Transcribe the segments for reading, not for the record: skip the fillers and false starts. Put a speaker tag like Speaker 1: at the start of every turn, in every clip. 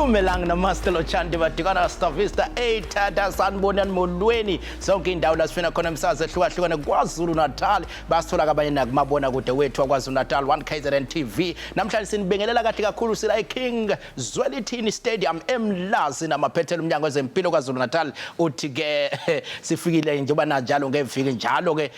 Speaker 1: Simelane namaster lochandi badikana stavista ethatha sanibonani molweni zonke indawo la sifuna khona umsazi ehlukahlukene KwaZulu-Natali basithola kabanye nakumabona kude wethu kwaZulu-Natali 1 KZN TV namhlanje sinibingelela kahle kakhulu sila eKing Zwelithi Stadium eMlazi namaphethela uMnyango wezeMpilo kwaZulu-Natali uthi ke sifikile njengoba najalo ngeviki njalo ke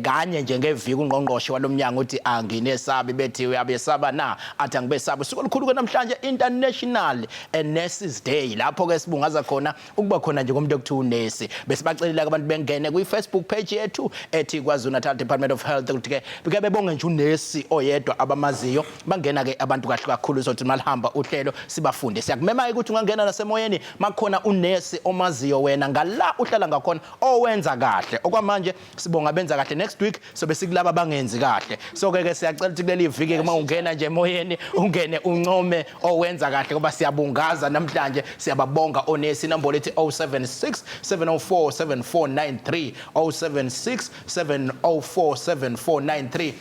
Speaker 1: kanye nje ngeviki uNgqongqoshe loMnyango uthi anginesabi bethi uyabesaba na athi angibesaba usuku olukhulu namhlanje International Nurses Day lapho ke sibungaza khona ukuba khona nje komuntu ekuthiwa unesi bese bacelela abantu bengene kwi Facebook page yethu ethi KwaZulu-Natal Department of Health ukuthi ke bebonge nje unesi oyedwa abamaziyo bangena ke abantu kahle kakhulu sothi malihamba uhlelo sibafunde siyakumema ukuthi ungangena nasemoyeni makhona unesi omaziyo wena ngala uhlala ngakhona owenza kahle okwamanje sibonga benza kahle next week sobe sikulaba bangenzi kahle so ke siyacela ukuthi kuleli viki uma ungena nje emoyeni ungene uncome owenza kahle ngoba siyabungaza namhlanje siyababonga onesi number lethi 076 704 7493 076 704 7493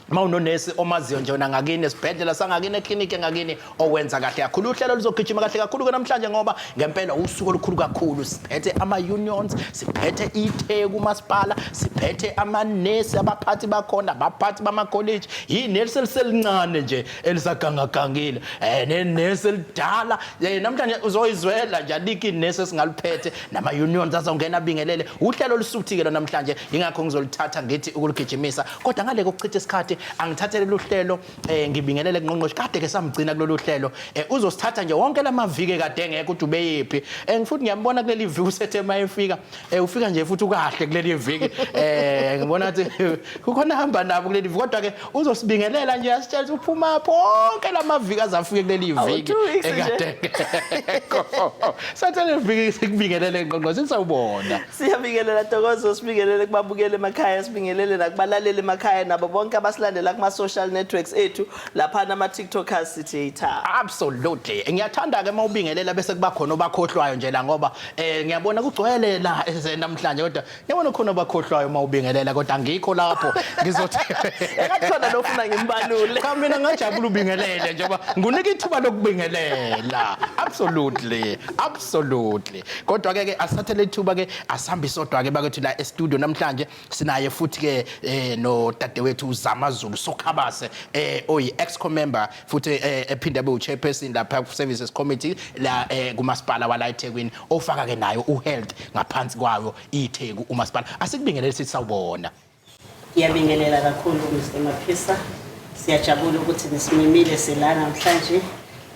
Speaker 1: mawunonesi omaziyo nje wona ngakini esibhedlela sangakini eclinic engakini owenza kahle kakhulu uhlelo luzogijima kahle kakhulu ke namhlanje ngoba ngempela usuku olukhulu kakhulu siphethe ama unions siphethe iTheku umasipala siphethe amanesi abaphathi bakhona abaphathi bama college yinesi eliselincane nje elisagangagangile nenesi elidala namhlanje uzoyizwela nje aliki inesi esingaliphethe nama unions azongena bingelele uhlelo olusuthi ke namhlanje ingakho ngizolithatha ngithi ukuligijimisa kodwa ngale kokuchitha isikhathi angithathele luhlelo ngibingelele kuNgqongqoshe kade ke samgcina kulolu hlelo uzosithatha nje wonke lamaviki kade engeke ukuthi ubeyiphi ngifuthi ngiyambona kuleli viki usethe mayefika ufika nje futhi ukahle kuleli viki ngibona ukuthi kukhona hamba nabo kuleli viki kodwa ke uzosibingelela nje asitshela uphuma bonke lamaviki azafike kuleli viki ekade sathele viki sikubingelele kuNgqongqoshe sisawubona
Speaker 2: siyabingelela Thokozo sibingelele kubabukele emakhaya sibingelele nakubalaleli emakhaya nabo bonke abasilandela kuma social networks ethu lapha nama TikTokers sithi itha
Speaker 1: absolutely ngiyathanda ke mawubingelela bese kuba khona obakhohlwayo nje la ngoba ngiyabona kugcwele la namhlanje kodwa ngiyabona khona obakhohlwayo mawubingelela kodwa angikho lapho ngizothi
Speaker 2: engakhona lofuna ngimbalule
Speaker 1: cha mina ngajabula ubingelele njengoba ngunika ithuba lokubingelela absolutely kodwa ke asathathe ithuba ke asihambe sodwa ke bakwethu la e-studio namhlanje sinaye futhi ke no dadewethu uZamazulu sokhabase oyi ex member futhi ephinde abe uchairperson lapha ku services committee la kumasipala wala eThekwini ofaka ke nayo uhealth ngaphansi kwayo iTheku umasipala asikubingelele sithi sawubona
Speaker 3: Ngiyabingelela kakhulu Mr Maphisa siyajabula ukuthi nisimimile selana namhlanje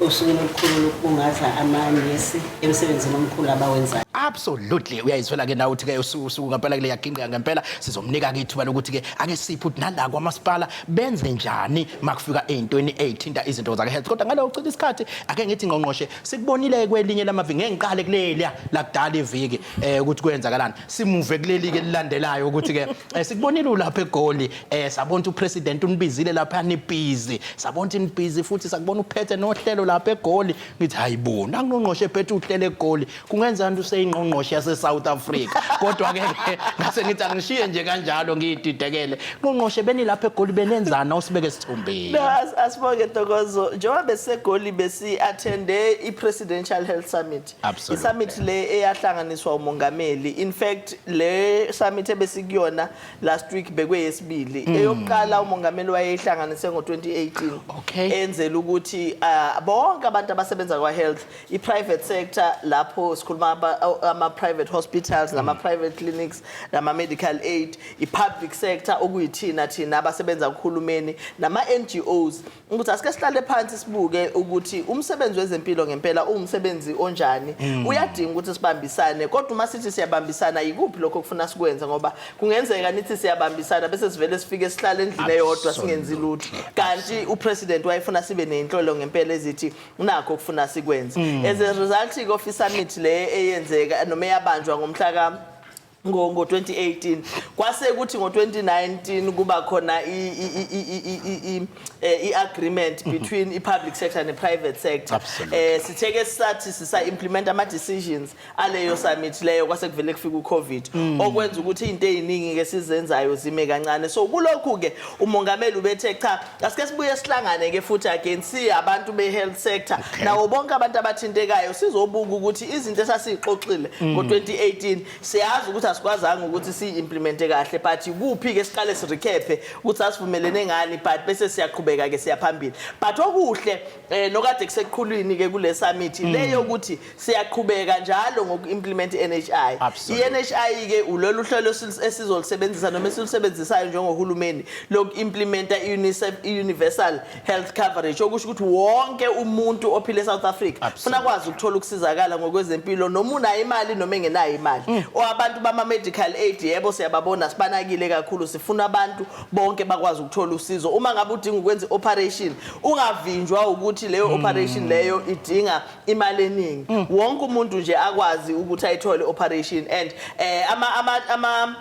Speaker 3: usuku olukhulu lokubungaza amanesi emsebenzini omkhulu abawenzayo
Speaker 1: absolutely uyayizwela ke nawe uthi ke usuku ngempela kule yaginqa ngempela sizomnika ke ithuba lokuthi ke ake sipho uthi nala kwamasipala benze njani makufika ezintweni ezithinta izinto zakhe health kodwa ngale uchitha isikhathi ake ngithi Ngqongqoshe sikubonile kwelinye lamaviki ngengiqale kuleli la kudala iviki ukuthi kwenzakalani simuve kuleli ke lilandelayo ukuthi ke sikubonile ulapha eGoli sabona upresident unibizile lapha nibhizi sabona inibhizi futhi sakubona uphethe nohlelo lapha eGoli ngithi hayibona Ngqongqoshe phethe uhlelo eGoli kungenza nto useyingqongqoshe yase South Africa kodwa ke ngase ngithi angishiye nje kanjalo ngididekele Ngqongqoshe beni lapha eGoli benenzana usibeke sithombeni
Speaker 2: asibonge Thokozo njengoba beseGoli besi attende i-Presidential Health Summit i-summit le eyahlanganiswa umongameli in fact le summit ebesikuyona last week bekweyesibili eyokuqala umongameli wayehlanganise ngo2018 enzela ukuthi bonke abantu abasebenza kwa health i-private sector lapho sikhuluma ama private hospitals nama private clinics nama medical aid i-public sector okuyithina thina abasebenza kuhulumeni nama NGOs ukuthi asike sihlale phansi sibuke ukuthi umsebenzi wezempilo ngempela umsebenzi onjani uyadinga ukuthi sibambisane kodwa uma sithi siyabambisana yikuphi lokho kufuna sikwenza ngoba kungenzeka nithi siyabambisana bese sivele sifike sihlale endlini eyodwa singenzi lutho kanti upresident wayefuna sibe nenhlolo ngempela ezithi unakho kufuna sikwenze as a result of summit le eyenzeka noma yabanjwa ngomhla ngo 2018 kwase kuthi ngo 2019 kuba khona i-agreement between i-public sector and private sector. Sitheke sathi sisa implement ama decisions aleyo summit leyo kwase kuvele kufika uCovid okwenza ukuthi izinto eziningi ke sizenzayo zime kancane. So kulokhu ke umongameli ubethe cha asike sibuye sihlangane ke futhi again si abantu be health sector nawo bonke abantu abathintekayo sizobuka ukuthi izinto esasixoxile ngo 2018 siyazi ukuthi asikwazanga ukuthi si-implemente kahle but kuphi ke siqale si-recap ukuthi asivumelene ngani but bese siyaqhubeka ke siyaphambili. But okuhle nokade kusekukhulwini ke kule summit leyo ukuthi siyaqhubeka njalo ngoku-implement i-NHI. I-NHI ke ulolu hlelo esizolisebenzisa noma esilusebenzisayo njengohulumeni loku-implementa i-universal health coverage okusho ukuthi wonke umuntu ophile eSouth Africa ufuna kwazi ukuthola ukusizakala ngokwezempilo noma unayo imali noma engenayo imali. Abantu bama medical aid yebo siyababona sibanakile kakhulu sifuna abantu bonke bakwazi ukuthola usizo. Uma ngabe udinga ukwenza operation ungavinjwa ukuthi leyo operation leyo idinga imali eningi. Wonke umuntu nje akwazi ukuthi ayithole operation and ama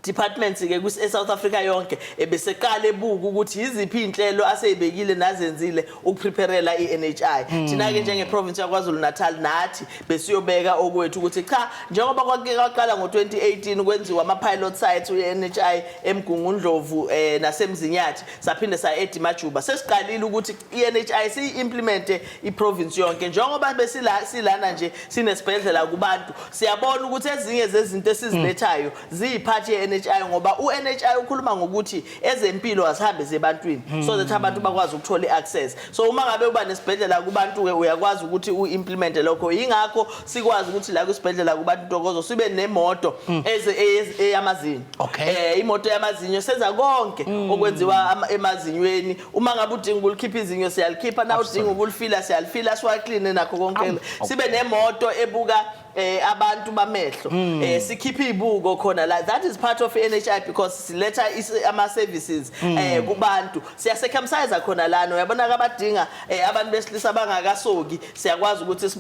Speaker 2: departments ke ku South Africa yonke ebeseqala ebuka ukuthi iziphi inhlelo aseyibekile nazenzile ukupreparela iNHI. Thina ke njenge province yaKwaZulu-Natal nathi besiyobeka okwethu ukuthi cha njengoba kwaqala ngo 2018 kwenziwa ama pilot sites uNHI eMgungundlovu naseMzinyathi saphinde sa eDimajuba sesiqalile ukuthi iNHI siyimplemente iprovince yonke njengoba besilana nje sinesibhedlela kubantu siyabona ukuthi ezinye zezinto esizilethayo ziyiphathi ngoba uNHI ukhuluma ngokuthi ezempilo asihambe zebantwini so that abantu bakwazi ukuthola iaccess. So uma ngabe uba nesibhedlela kubantu ke uyakwazi ukuthi uimplement lokho ingakho sikwazi ukuthi la kusibhedlela kubantu Ntokozo sibe nemoto eyamazinyo. Imoto yamazinyo senza konke okwenziwa emazinyweni. Uma ngabe udinga ukulikhipha izinyo siyalikhipha na udinga ukulifila siyalifila siwaclean nakho konke. Sibe nemoto ebuka abantu bamehlo sikhipha ibuko khona la that is part of NHI because siletha ama services kubantu siyasecircumcise khona lana uyabona abadinga abantu besilisa bangakasoki siyakwazi ukuthi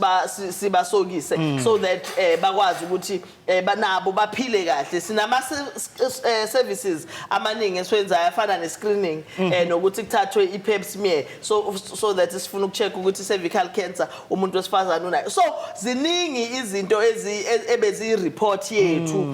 Speaker 2: sibasokise so that bakwazi ukuthi banabo baphile kahle. Sinama services amaningi esiwenzayo afana ne screening nokuthi kuthathwe iPap smear so that sifuna ukucheck ukuthi cervical cancer umuntu wesifazana unayo. So ziningi izinto ebezi report yethu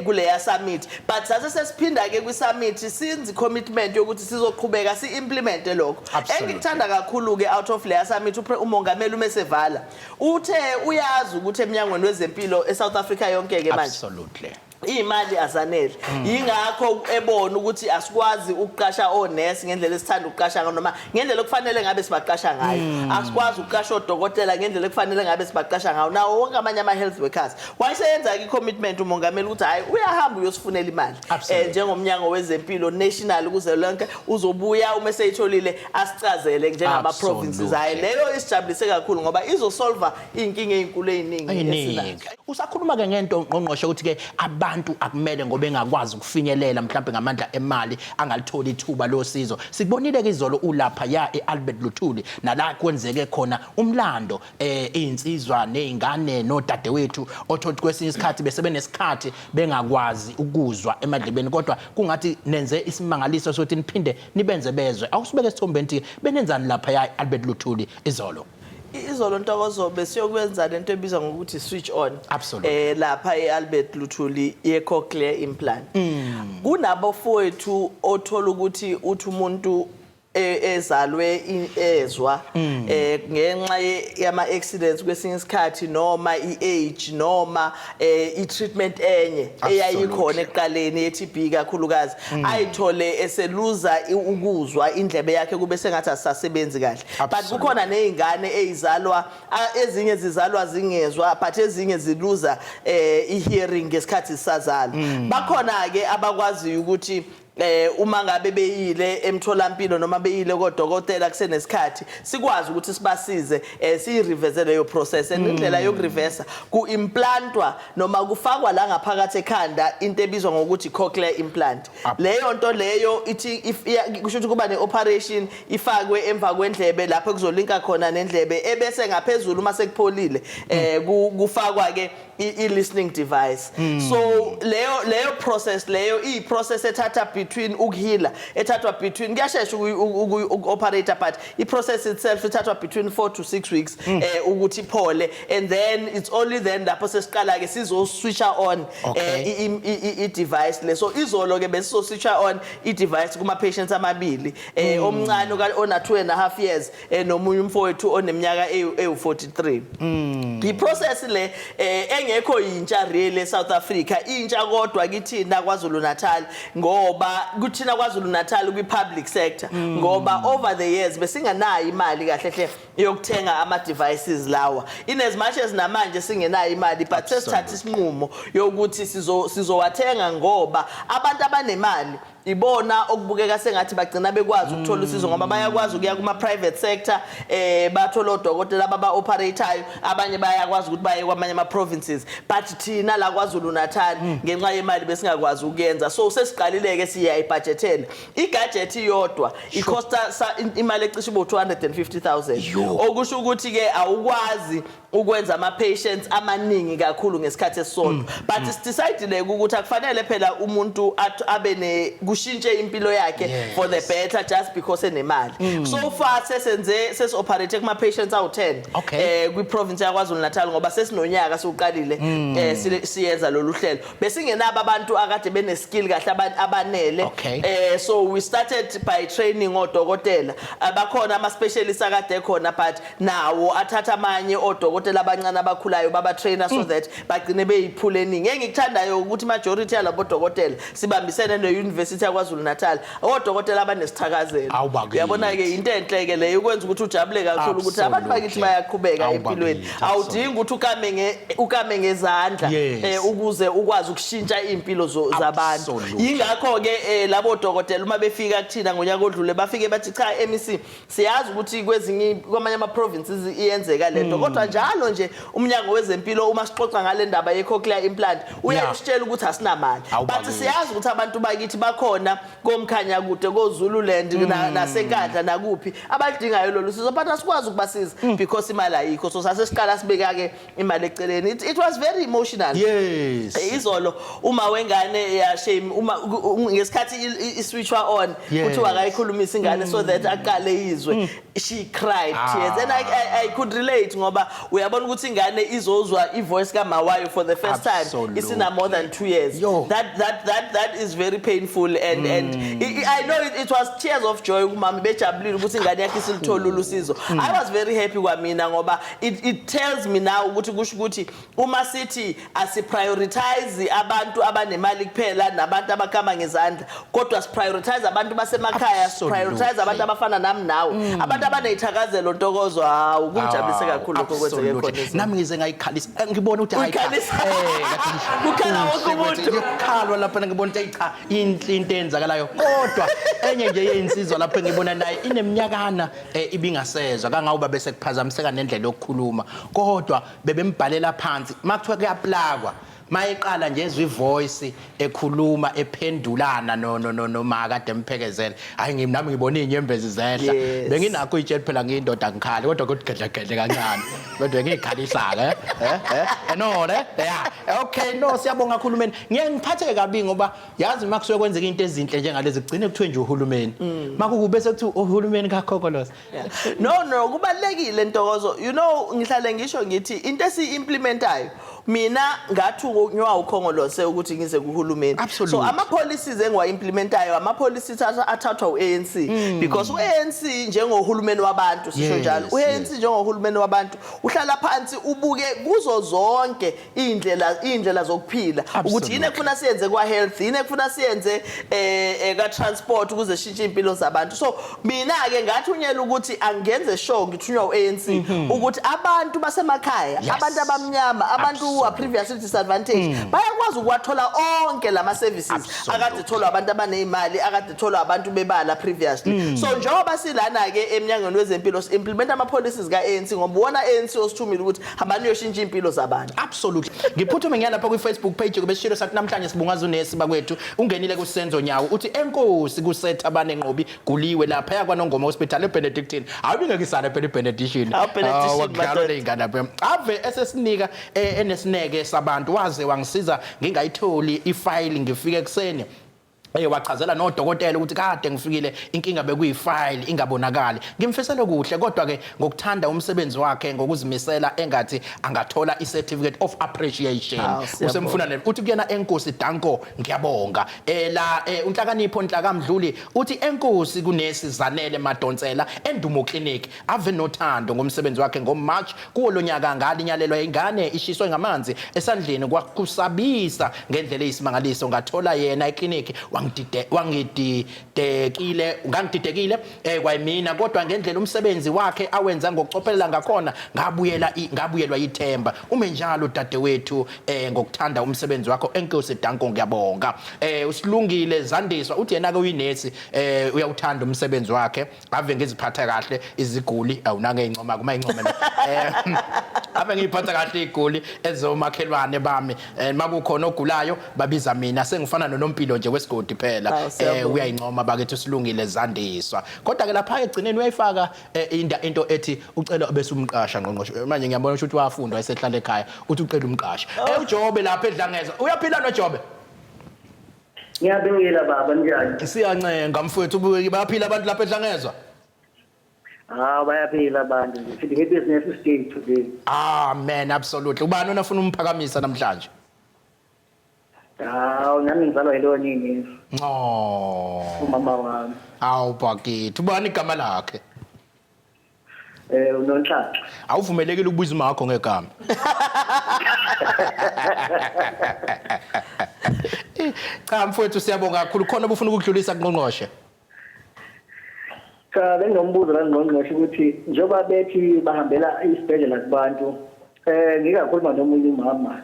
Speaker 2: kuleya summit but sase sesiphinda ke kwi summit sinzi commitment yokuthi sizoqhubeka si-implement lokho. Engikuthanda kakhulu ke out of leya summit umongameli umesevala uthe uyazi ukuthi eMnyangweni wezeMpilo eSouth Africa yonke ke manje imali azanele ingakho ebona ukuthi asikwazi ukuqasha onesi ngendlela esithanda ukuqasha noma ngendlela okufanele ngabe sibaqasha ngayo. Asikwazi ukuqasha odokotela ngendlela okufanele ngabe sibaqasha ngayo nawo wonke amanye ama health workers. Wayesenza i-commitment umongameli ukuthi hayi uyahamba uyosifunela imali njengomnyango wezempilo national ukuze lonke uzobuya uma seyitholile asicazele njengama provinces. Hayi leyo isijabulise kakhulu ngoba izosolva inkinga ezinkulu eziningi esinazo.
Speaker 1: Usakhuluma ke ngento ngqongqoshe ukuthi ke abantu akumele ngoba engakwazi ukufinyelela mhlawumbe ngamandla emali angalitholi ithuba losizo. Sikubonile ke izolo ulapha ya eAlbert Luthuli nala kwenzeke khona umlando izinsizwa nezingane nodadewethu othothi kwesinye isikhathi besebenesikhathi bengakwazi ukuzwa emadlebeni kodwa kungathi nenze isimangaliso sokuthi niphinde nibenze bezwe. Awusibeke isithombeni benenzani lapha ya eAlbert Luthuli izolo?
Speaker 2: Izolo Ntokozo besiyokwenza lento ebizwa ngokuthi switch on lapha eAlbert Luthuli ye-cochlear implant. Kunabo fowethu othola ukuthi uthi umuntu ezalwe ezwa ngenxa yama accidents kwesinye isikhathi noma iage noma i-treatment enye eyayikhona ekuqaleni ye-TB kakhulukazi ayithole eseluza ukuzwa indlebe yakhe kube sengathi asisasebenzi kahle. But kukhona nezingane ezizalwa ezinye zizalwa zingezwa but ezinye ziluza i-hearing ngesikhathi sisazala. Bakhona ke abakwazi ukuthi uma ngabe beyile emtholampilo noma beyile kodokotela kusenesikhathi sikwazi ukuthi sibasize siyireverse leyo process indlela yokureverse ku-implantwa noma kufakwa la ngaphakathi ekhanda into ebizwa ngokuthi cochlear implant leyo nto leyo ithi kusho ukuthi kuba ne-operation ifakwe emva kwendlebe lapho kuzolinka khona nendlebe ebese ngaphezulu uma sekupholile kufakwa ke i-listening device so leyo process leyo i-process ethatha between ukuhila ethathwa between kuyashesha uku-operator but i-process itself ithathwa between 4 to 6 weeks ukuthi iphole and then it's only then lapho sesiqala ke sizo-switcha on i-device le so izolo ke besizo-switcha on i-device kuma-patients amabili omncane ona 2.5 years nomunye umfowethu oneminyaka ewu-43 i-process le engekho yintsha really eSouth Africa intsha kodwa kithina KwaZulu-Natal ngoba kuthina KwaZulu-Natal kwi-public sector ngoba over the years besinganayo imali kahle hle yokuthenga ama devices lawa in as much as namanje singenayo imali but sesithatha isinqumo yokuthi sizowathenga ngoba abantu abanemali ibona okubukeka sengathi bagcina bekwazi ukuthola usizo ngoba bayakwazi ukuya kuma private sector bathola odokotela ababa operatayo abanye bayakwazi ukuthi baye kwamanye ama provinces but thina la KwaZulu-Natal ngenxa yemali besingakwazi ukuyenza so sesiqalileke siyayibudgetela igadget iyodwa ikhosta imali ecishe bo 250,000 okusho ukuthi ke awukwazi ukwenza ama patients amaningi kakhulu ngesikhathi esisodwa but sidecidele ukuthi akufanele phela umuntu abe kushintshe impilo yakhe for the better just because enemali so far sesi-operate kuma patients awu-10 kwi-province yaKwaZulu-Natal ngoba sesinonyaka siuqalile siyenza lolu hlelo besingenabo abantu akade bene-skill kahle abanele so we started by training odokotela abakhona ama-specialists akade ekhona but nawo athatha amanye odokotela abancane abakhulayo baba-trainer so that bagcine beyiphule eningi engikuthandayo ukuthi majority yalabo dokotela sibambisene ne-University yaKwaZulu-Natal odokotela abanesithakazelo uyabona-ke into enhle-ke leyo ukwenza ukuthi ujabule kakhulu ukuthi abantu bakithi bayaqhubeka empilweni awudingi ukuthi ukame ngezandla ukuze ukwazi ukushintsha iy'mpilo zabantu yingakho-ke labo dokotela uma befika kuthina ngonyaka odlule bafike bathi cha MEC siyazi ukuthi kwamanye ama-provinces iyenzeka lento kodwa njalo nje uMnyango wezeMpilo uma sixoxa ngale ndaba ye-cochlear implant uyasitshela ukuthi asinamali but siyazi ukuthi abantu bakithi bakhona komkhanya kude koZululand nasenkandla nakuphi abadingayo lolu sizo but asikwazi ukubasiza because imali ayikho so sasesiqala sibeka-ke imali eceleni it was very emotional izolo uma wengane yashame uma ngesikhathi i-switchwa on kuthiwa akayikhulumisa ingane so that aqale izwe she cried tears and I could relate ngoba uyabona ukuthi ingane izozwa ivoice kamawayo for the first time isina more than 2 years that is very painful and I know it was tears of joy kumama bejabulile ukuthi ingane yakhe isilithola ulusizo I was very happy kwamina ngoba it tells me now ukuthi kusho ukuthi uma sithi asiprioritize abantu abanemali kuphela nabantu abakama ngezandla kodwa siprioritize abantu basemakhaya siprioritize abantu abafana nami nawe abantu abanezithakazelo ntokozo hawu kujabulise kakhulu lokho kwenzeke khona
Speaker 1: nami ngize ngayikhalisa ngibona ukuthi
Speaker 2: kukhala wonke umuntu
Speaker 1: ngikhalwa lapha ngibona ukuthi cha into enzakalayo kodwa enye nje yeinsizwa lapho ngibona naye ineminyakana ibingasezwa kangawuba bese kuphazamiseka nendlela yokukhuluma kodwa bebembhalela phansi makuthiwa kuyaplakwa mayiqala nje ezwe ivoice ekhuluma ephendulana noma kade emphekezela hayi nami ngibona inyembezi zehla benginakho itshela phela ngiyindoda ngikhali kodwa kodgedlegedle kancane kodwa ngikhalisa no okay no siyabonga kakhulumeni ngiyengiphatheke kabi ngoba yazi makusuke kwenzeka into ezinhle njengalezi kugcine kuthiwe nje uhulumeni makukube sekuthiwa uhulumeni kaKhokholoza
Speaker 2: no kubalekile Ntokozo you know ngihlale ngisho ngithi into esi-implementayo mina ngathi ngiwa uKhongolose ukuthi ngize kuhulumeni so ama policies engiwa-implementayo ama policies athathwa u-ANC because u-ANC njengohulumeni wabantu sisho njalo u-ANC njengohulumeni wabantu uhlala phansi ubuke kuzo zonke iy'ndlela zokuphila ukuthi yini ekufuna siyenze kwa-health yini ekufuna siyenze ka-transport ukuze shintshe iy'mpilo zabantu so mina-ke ngathunyelwa ukuthi angenze sure ngithunywa u-ANC ukuthi abantu basemakhaya abantu abamnyama abantu wa previously disadvantage bayakwazi ukwathola onke lama services akade tholwa abantu abanezimali akade tholwa abantu bebala previously. So njengoba silana ke eMnyangweni wezeMpilo implement ama policies ka-ANC ngoba wona ANC osithumile ukuthi hambani yoshintsha impilo zabantu.
Speaker 1: Absolutely. Ngiphuthume ngiyalapha ku Facebook page kubesishilo sathi namhlanje sibungaza unesi bakwethu ungenile ku Senzo Nyawo uthi enkosi kusetha abanenqobi guliwe lapha yakwaNongoma Hospital eBenedictine. Awubingekisana phela iBenediction. Wakhala lengane lapha. Ave esesinika enesineke sabantu waze wangisiza ngingayitholi ifile ngifike ekseni. Wachazela nodokotela ukuthi kade ngifikile inkinga bekuyifile ingabonakali ngimfisela kuhle kodwa ke ngokuthanda umsebenzi wakhe ngokuzimisela engathi angathola i-certificate of appreciation usemfuna uthi kuyena enkosi Danko ngiyabonga la unhlakanipho Nhlakamdluli uthi enkosi kunesi Zanele Madonsela endumo clinic ave nothando ngomsebenzi wakhe ngoMarch kuwo lonyaka ngalinyalelwa ingane ishiswe ngamanzi esandleni kwakusabisa ngendlela eyisimangaliso ngathola yena eclinic ngangididekile kwayimina kodwa ngendlela umsebenzi wakhe awenza ngokucophelela ngakhona ngabuyelwa ithemba ume njalo dadewethu ngokuthanda umsebenzi wakho enkosi Danko ngiyabonga usilungile Zandiswa uthi yena ke uyinesi uyawuthanda umsebenzi wakhe ave ngiziphatha kahle iziguli awunake incoma kuma incoma ave ngiphatha kahle iguli ezomakhelwane bami makukhona ogulayo babiza mina sengifana noNompilo nje wesigodi phela uyayincoma bakethu silungile Zandiswa kodwa ke lapha egcineni uyayifaka into ethi ucela bese umqasha ngqongqoshe manje ngiyabona ukuthi wafundwa esehlala ekhaya uthi ucela umqasha uJobe lapha eDlangezwa uyaphila noJobe
Speaker 4: ngiyabingelela baba njani
Speaker 1: siyancenga mfowethu bayaphila abantu lapha eDlangezwa
Speaker 4: bayaphila abantu ngithi ngebusiness stage today
Speaker 1: man absolutely ubani onafuna umphakamisa namhlanje
Speaker 4: nami ngizalwa yilo nini umama wami
Speaker 1: bakithi ubani igama lakhe
Speaker 4: uNonhlanhla
Speaker 1: awuvumelekile ukubuza imakho ngegama cha mfowethu siyabonga kakhulu khona ubufuna ukudlulisa kuNgqongqoshe
Speaker 4: cha bengombuzo la ngqongqoshe ukuthi njoba bethi bahambela isibhedlela kubantu ngikakhuluma nomunye umama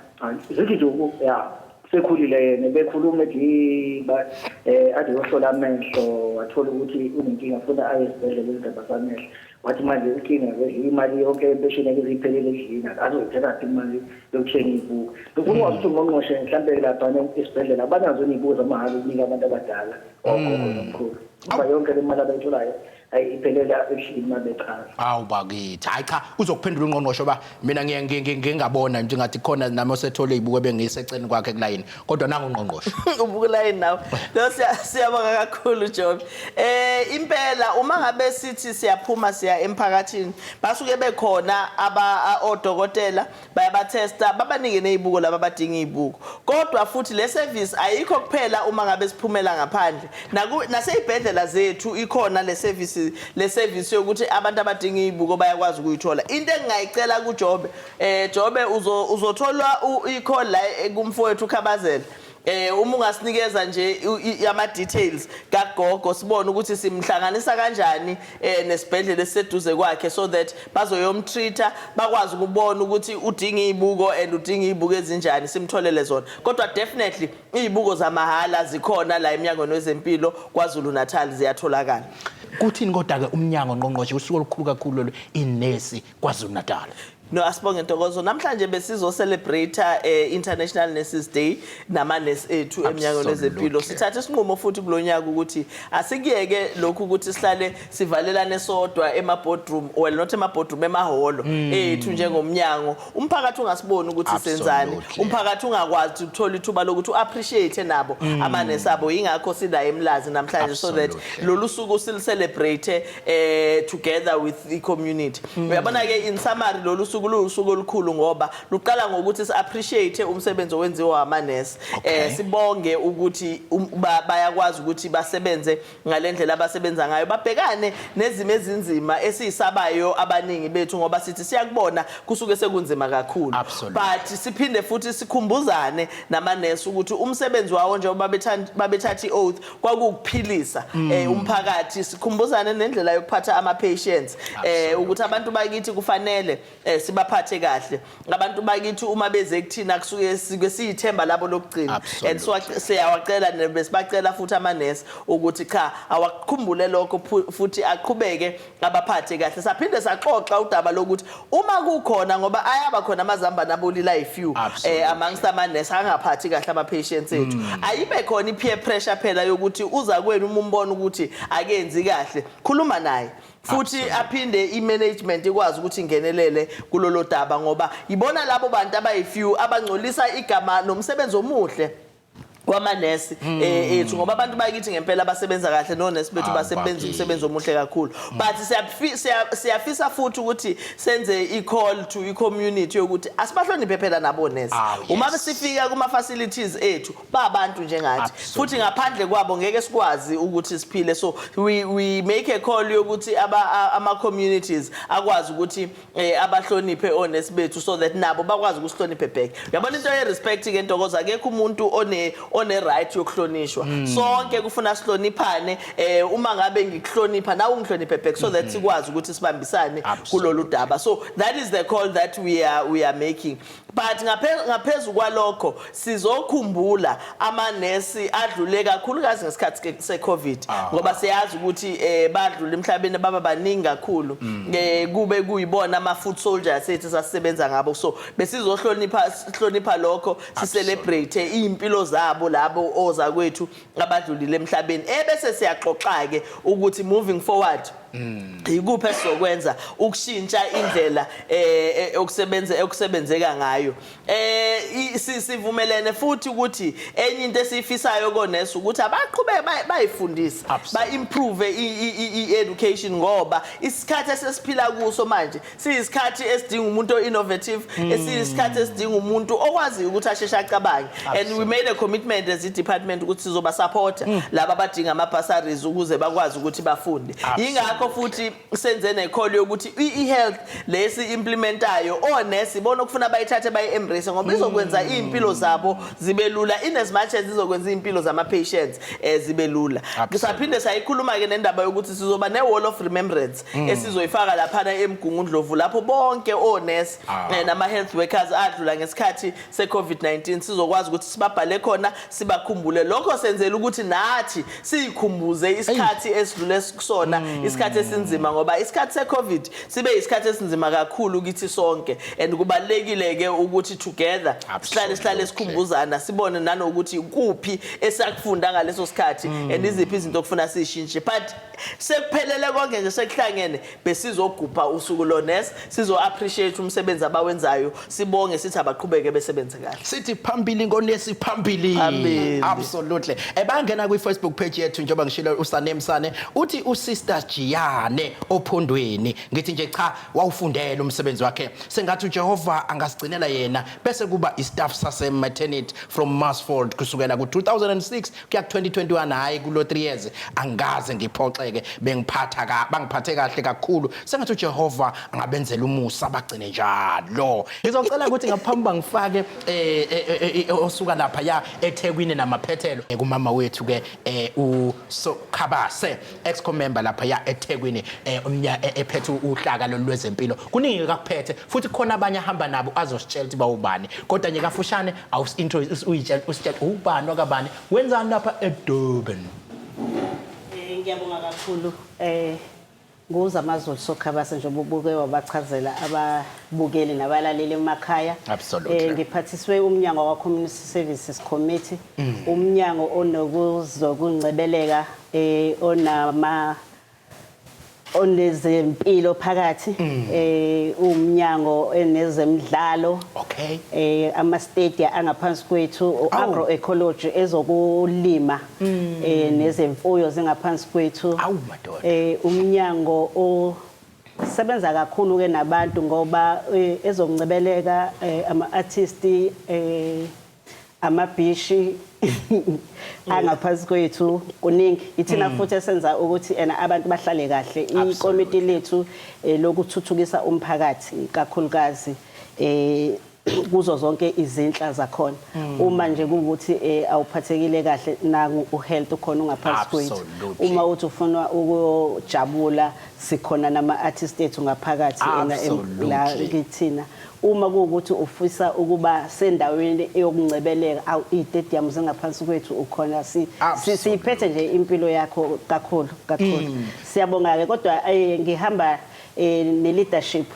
Speaker 4: zithi nje ya sekhulile yena bekhuluma ethi ade yohlola amehlo wathola ukuthi unenkinga futhi aye esibhedlela ezigaba samehlo wathi manje inkinga imali yonke empesheni eziphelele endlini azoyithatha imali yokuthenga ibuko ngifuna ukuthi ngqongqoshe mhlambe lapha esibhedlela abanazo izibuko zamahhala ukunika abantu abadala omkhulu ngoba yonke le mali abayitholayo ayiphelela endlini mabechaza
Speaker 1: bakithi hayi cha uzokuphendula uNgqongqoshe ba mina ngingabona nje ngathi khona nami osethole ibuko bengiseceni kwakhe kulayini kodwa nangu uNgqongqoshe
Speaker 2: ubuku line nawo lo siyabonga kakhulu Job impela uma ngabe sithi siyaphuma siya emphakathini basuke bekhona odokotela bayabathesta babanike nezibuko laba badinga izibuko kodwa futhi le service ayikho kuphela uma ngabe siphumela ngaphandle naseyibhedlela zethu ikhona le service yokuthi abantu abadinga izibuko bayakwazi ukuyithola into engingayicela kuJobe Jobe uzothola i-call la kumfowethu uKhabazela uma ungasinikeza nje ama details kagogo sibone ukuthi simhlanganisa kanjani nesibhedlela esiseduze kwakhe so that bazoyomtreata bakwazi ukubona ukuthi udinga izibuko and udinga izibuko ezinjani simtholele zona kodwa definitely izibuko zamahala zikhona la eMnyangweni wezeMpilo KwaZulu-Natali ziyatholakala
Speaker 1: kuthini kodwa ke umnyango ngqongqoshe usuku olukhulu kakhulu lo inesi KwaZulu-Natali
Speaker 2: No asibonge Ntokozo namhlanje besizo celebrate International Nurses Day namanesi ethu eMnyangweni wezeMpilo sithatha isinqumo futhi kulonyaka ukuthi asikiyeke lokhu ukuthi sihlale sivalelane sodwa boardroom not boardroom emahholo ethu njengomnyango umphakathi ungasiboni ukuthi senzani umphakathi ungakwazi ukuthola ithuba lokuthi uappreciate nabo amanesi abo ingakho sila eMlazi namhlanje so that lolu suku celebrate together with the community uyabona ke in summary lolu suku olukhulu ngoba luqala ngokuthi si-appreciate umsebenzi owenziwa amanesi sibonge ukuthi bayakwazi ukuthi basebenze ngalendlela abasebenza ngayo babhekane nezimo ezinzima esiyisabayo abaningi bethu ngoba sithi siyakubona kusuke sekunzima kakhulu but siphinde futhi sikhumbuzane namanesi ukuthi umsebenzi wawo njengoba babethatha i-oath kwakukuphilisa umphakathi sikhumbuzane nendlela yokuphatha ama-patients ukuthi abantu bakithi kufanele sibaphathe kahle abantu bakithi uma beze kuthina kusuke siyithemba labo lokugcina and so siyawacela besibacela futhi amanesi ukuthi cha awakukhumbule lokho futhi aqhubeke abaphathe kahle saphinde saxoxa udaba lokuthi uma kukhona ngoba ayaba khona amazamba nabolila ifew amongst amanesi angaphathi kahle ama patients ethu ayibe khona i-peer pressure phela yokuthi uza kwenu uma umbona ukuthi akenzi kahle khuluma naye futhi aphinde i-management ikwazi ukuthi ingenelele kulolo daba ngoba ibona labo bantu abayifew abangcolisa igama nomsebenzi omuhle kwamanesi ethu ngoba abantu bakithi ngempela abasebenza kahle nonesi bethu basebenza umsebenzi omuhle kakhulu but siyafisa futhi ukuthi senze i-call to i-community yokuthi asibahloniphe phela nabo nesi uma besifika kuma facilities ethu babantu njengathi futhi ngaphandle kwabo ngeke sikwazi ukuthi siphile so we make a call yokuthi ama communities akwazi ukuthi abahloniphe onesi bethu so that nabo bakwazi ukusihloniphe back yabona into ye respect ke ntokoza akekho umuntu one right yokuhlonishwa sonke kufuna sihloniphane uma ngabe ngikuhlonipha nawe ungihloniphe back so that sikwazi ukuthi sibambisane kulolu daba so that is the call that we are making but ngaphezulu kwalokho sizokhumbula amanesi adlule kakhulukazi ngesikhathi se-COVID ngoba siyazi ukuthi badlula emhlabeni baba baningi kakhulu kube kuyibona ama-foot soldiers ethu sasisebenza ngabo so besizohlonipha lokho si-celebrate impilo zabo labo oza kwethu abadlulile emhlabeni ebese siyaxoxa ke ukuthi moving forward ikuphi esizokwenza ukushintsha indlela okusebenzeka ngayo sivumelene futhi ukuthi enye into esifisayo konesi ukuthi abaqhubeke bayifundisa ba-improve i-education ngoba isikhathi esesiphila kuso manje siyisikhathi esidinga umuntu innovative esiyisikhathi esidinga umuntu okwazi ukuthi asheshe acabange and we made a commitment as i-department ukuthi sizoba support laba abadinga ama-bursaries ukuze bakwazi ukuthi bafunde yingakho futhi senze necall yokuthi i-health lesi implementayo onesi bona ukufuna bayithathe bayi-embrace ngoba izokwenza impilo zabo zibe lula in as much as izokwenza impilo zama-patients zibe lula kusaphinde sayikhuluma ke nendaba yokuthi sizoba ne-wall of remembrance esizoyifaka laphana eMgungundlovu lapho bonke onesi nama-health workers adlula ngesikhathi se-COVID-19 sizokwazi ukuthi sibabhale khona sibakhumbule lokho senzela ukuthi nathi siyikhumbuze isikhathi esidlule kusona isikhathi esinzima ngoba isikhathi se-COVID sibe isikhathi esinzima kakhulu kithi sonke and kubalekile ke ukuthi together sihlale sikhumbuzana sibone nanokuthi kuphi esakufunda ngaleso sikhathi and iziphi izinto okufuna sishintshe but sekuphelele konke nje sekuhlangene besizogupha usuku lonesi sizo appreciate umsebenzi abawenzayo sibonge sithi abaqhubeke besebenze kahle
Speaker 1: sithi phambili ngonesi phambili absolutely ebangena kwi Facebook page yethu njengoba ngishilo usanemsane uthi usister Jiyane ophondweni ngithi nje cha wawufundela umsebenzi wakhe sengathi uJehova angasigcinela yena bese kuba istaff sase maternity from Marsfield kusukela ku 2006 kuya ku 2021 hayi kulo 3 years angaze ngiphoxeke bangiphathe kahle kakhulu sengathi uJehova angabenzela umusa bagcine njalo ngizocela ukuthi ngaphambi ngifake osuka lapha ya eThekwini namaphethelo kumama wethu ke uSokhabase ex-member lapha ya eThekwini ephethe uhlaka lwezeMpilo kuningi kakuphethe futhi khona abanye ahamba nabo azositshela ukuthi bawubani kodwa nje kafushane usitshela ubani wakabani wenzani lapha eDurban.
Speaker 3: Ngiyabonga kakhulu nguzamazulu Sokhabase njengoba ubuke wabachazela ababukeli nabalaleli emakhaya. Ngiphathiswe uMnyango wa Community Services Committee uMnyango onokuzokungcebeleka onezempilo phakathi uMnyango enezemidlalo ama stadia angaphansi kwethu agroecology ezokulima nezemfuyo zingaphansi kwethu uMnyango osebenza kakhulu ke nabantu ngoba ezokungcebeleka ama artists amabhishi angaphansi kwethu kuningi ithina futhi esenza ukuthi abantu bahlale kahle ikomiti lethu lokuthuthukisa umphakathi kakhulukazi kuzo zonke izinhla zakhona uma nje kuukuthi awuphathekile kahle nangu uhealth ukhona ungaphansi kwethu uma uthi ufuna ukujabula sikhona nama artist ethu ngaphakathi la kithina uma kuukuthi ufisa ukuba sendaweni eyokungcebeleka i-stadium zengaphansi kwethu ukhona siphethe nje impilo yakho kakhulu siyabonga ke kodwa ngihamba ne-leadership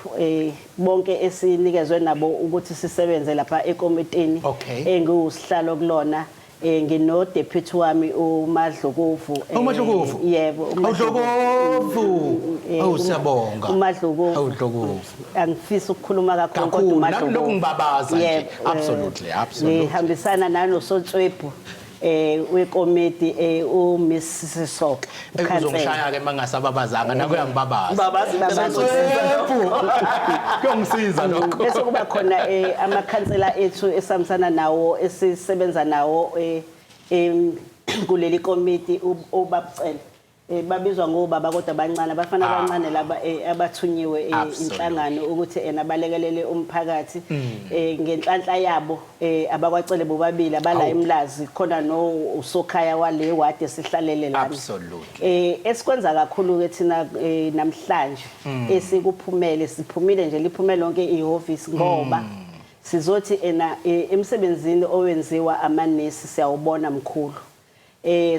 Speaker 3: bonke esinikezwe nabo ukuthi sisebenze lapha ekomitini engiwusihlalo kulona ngino deputy wami uMadlukovu yebo
Speaker 1: uMadlukovu siyabonga
Speaker 3: uMadlukovu angifisa ukukhuluma kakhulu kodwa
Speaker 1: uMadlukovu nokungibabaza nje absolutely
Speaker 3: ngihambisana nanoSotswebhu wekomiti uMiss Sisoko
Speaker 1: uzongishaya ke mangasababazanga nakuyangibabaza kuyongisiza lokho
Speaker 3: bese kuba khona amakhansela ethu esamsana nawo esisebenza nawo kuleli komiti obabucela babizwa ngobaba kodwa abancane abafana abancane laba abathunyiwe inhlangano ukuthi abalekelele umphakathi ngenhlanhla yabo abakwacele bobabili abala eMlazi khona no usokhaya wale wade sihlalele lana esikwenza kakhulu ke thina namhlanje esikuphumele siphumile nje liphumele lonke ihofisi ngoba sizothi emsebenzini owenziwa amanesi siyawubona mkhulu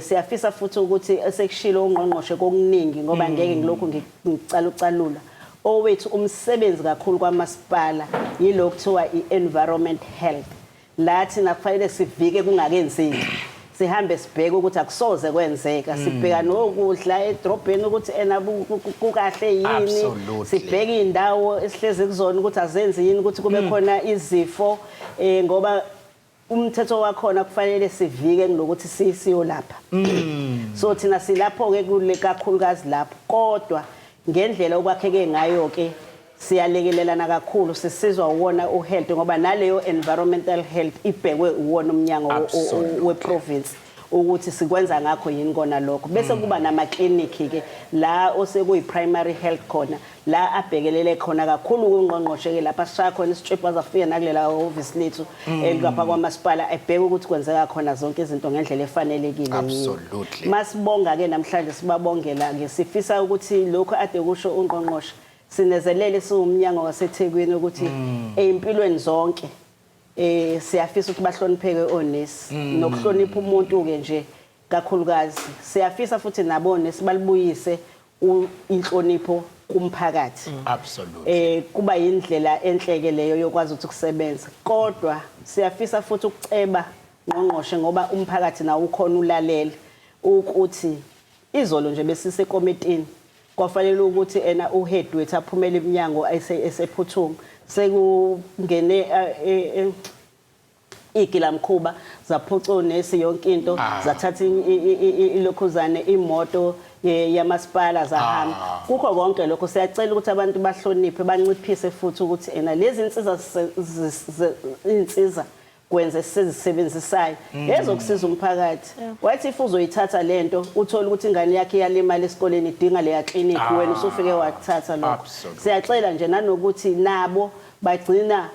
Speaker 3: siyafisa futhi ukuthi esekushilo uNgqongqoshe kokuningi ngoba ngeke ngilokhu ngicala ucalula owethu umsebenzi kakhulu kwamasipala yilokho kuthiwa i-environment health lathi nakufanele sivike kungakenzeki sihambe sibheke ukuthi akusoze kwenzeka sibheka nokudla edrobheni ukuthi kukahle yini sibheke indawo esihleze kuzona ukuthi azenzi yini ukuthi kube khona izifo ngoba umthetho wakhona kufanele sivike nokuthi siyo lapha so thina silapho ke kule kakhulukazi lapho kodwa ngendlela okwakheke ngayo ke siyalekelelana kakhulu sisizwa uwona uhealth ngoba naleyo environmental health ibhekwe uwona uMnyango weprovince ukuthi sikwenza ngakho yini kona lokho bese kuba nama clinic ke la osekuyi primary health khona la abhekelele khona kakhulu uNgqongqoshe ke lapha sishaya khona isitrip azafika nakulela office lethu elapha kwamasipala ebheke ukuthi kwenzeka khona zonke izinto ngendlela efanelekile
Speaker 1: absolutely
Speaker 3: masibonga ke namhlanje sibabongela ngesifisa ukuthi lokho ade kusho uNgqongqoshe sinezelele siwuMnyango waseThekwini ukuthi empilweni zonke siyafisa ukuthi bahlonipheke onesi nokuhlonipha umuntu ke nje kakhulukazi siyafisa futhi nabo onesi balibuyise inhlonipho kumphakathi
Speaker 1: absolutely
Speaker 3: kuba indlela enhleke leyo yokwazi ukuthi kusebenza kodwa siyafisa futhi ukuceba Ngqongqoshe ngoba umphakathi nawo ukhona ulalela ukuthi izolo nje besise komitini kwafanele ukuthi uhead wethu aphumele eMnyango esephuthuma sekungene igilamkhuba zaphuca onesi yonke into zathatha ilokhuzane imoto yamasipala zahamba kukho konke lokho siyacela ukuthi abantu bahloniphe banciphise futhi ukuthi lezi insiza kwenze sizisebenzisayo ezokusiza umphakathi wathi if uzoyithatha lento uthola ukuthi ingane yakhe iyalimala esikoleni idinga leya clinic wena usufike wakuthatha lokho siyacela nje nanokuthi nabo bagcina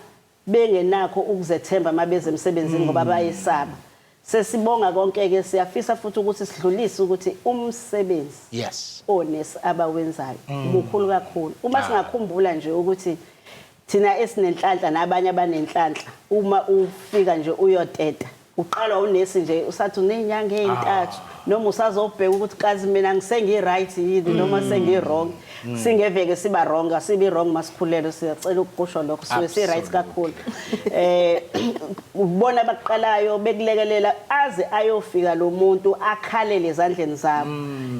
Speaker 3: bengenakho ukuzethemba mabeze emsebenzini ngoba bayesaba sesibonga konke ke siyafisa futhi ukuthi sidlulise ukuthi umsebenzi onesi abawenzayo ubukhulu kakhulu uma singakhumbula nje ukuthi thina esinenhlanhla nabanye abanenhlanhla uma ufika nje uyoteta uqala unesi nje usathi unenyanga ezintathu noma usazobheka ukuthi kazi mina ngisengi right yini noma sengi wrong singeveke siba wrong asibi wrong masiphulelo siyacela ukusho lokho si right kakhulu ubona abaqalayo bekulekelela aze ayofika lo muntu akhalele ezandleni zabo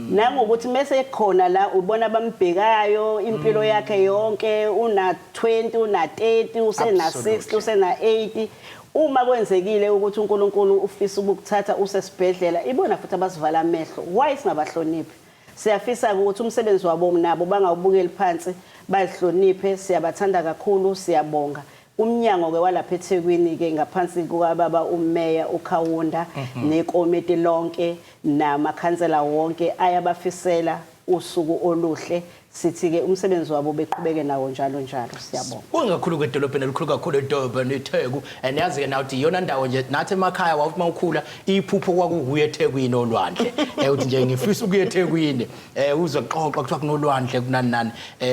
Speaker 3: nangokuthi mase khona la ubona bambhekayo impilo yakhe yonke una 20 una 30 usena 60 usena 80 uma kwenzekile ukuthi uNkulunkulu ufisa ukukuthatha usesibhedlela ibona futhi abasivala amehlo why singabahloniphi siyafisa ukuthi umsebenzi wabo nabo bangawubukeli phansi bazihloniphe siyabathanda kakhulu siyabonga uMnyango ke walapha eThekwini ke ngaphansi kukaBaba uMeya uKhawunda nekomiti lonke namakhansela wonke ayabafisela usuku oluhle sithi ke umsebenzi wabo beqhubeke nawo njalo siyabonga.
Speaker 1: Ungakhulu kwedolobheni elikhulu kakhulu edolobheni iTheku and yazi ke nawuthi iyona ndawo nje nathi emakhaya wawuthi mawukhula iphupho kwakuya eThekwini olwandle uthi nje ngifisa ukuya eThekwini uzoxoxa kuthiwa kunolwandle kunani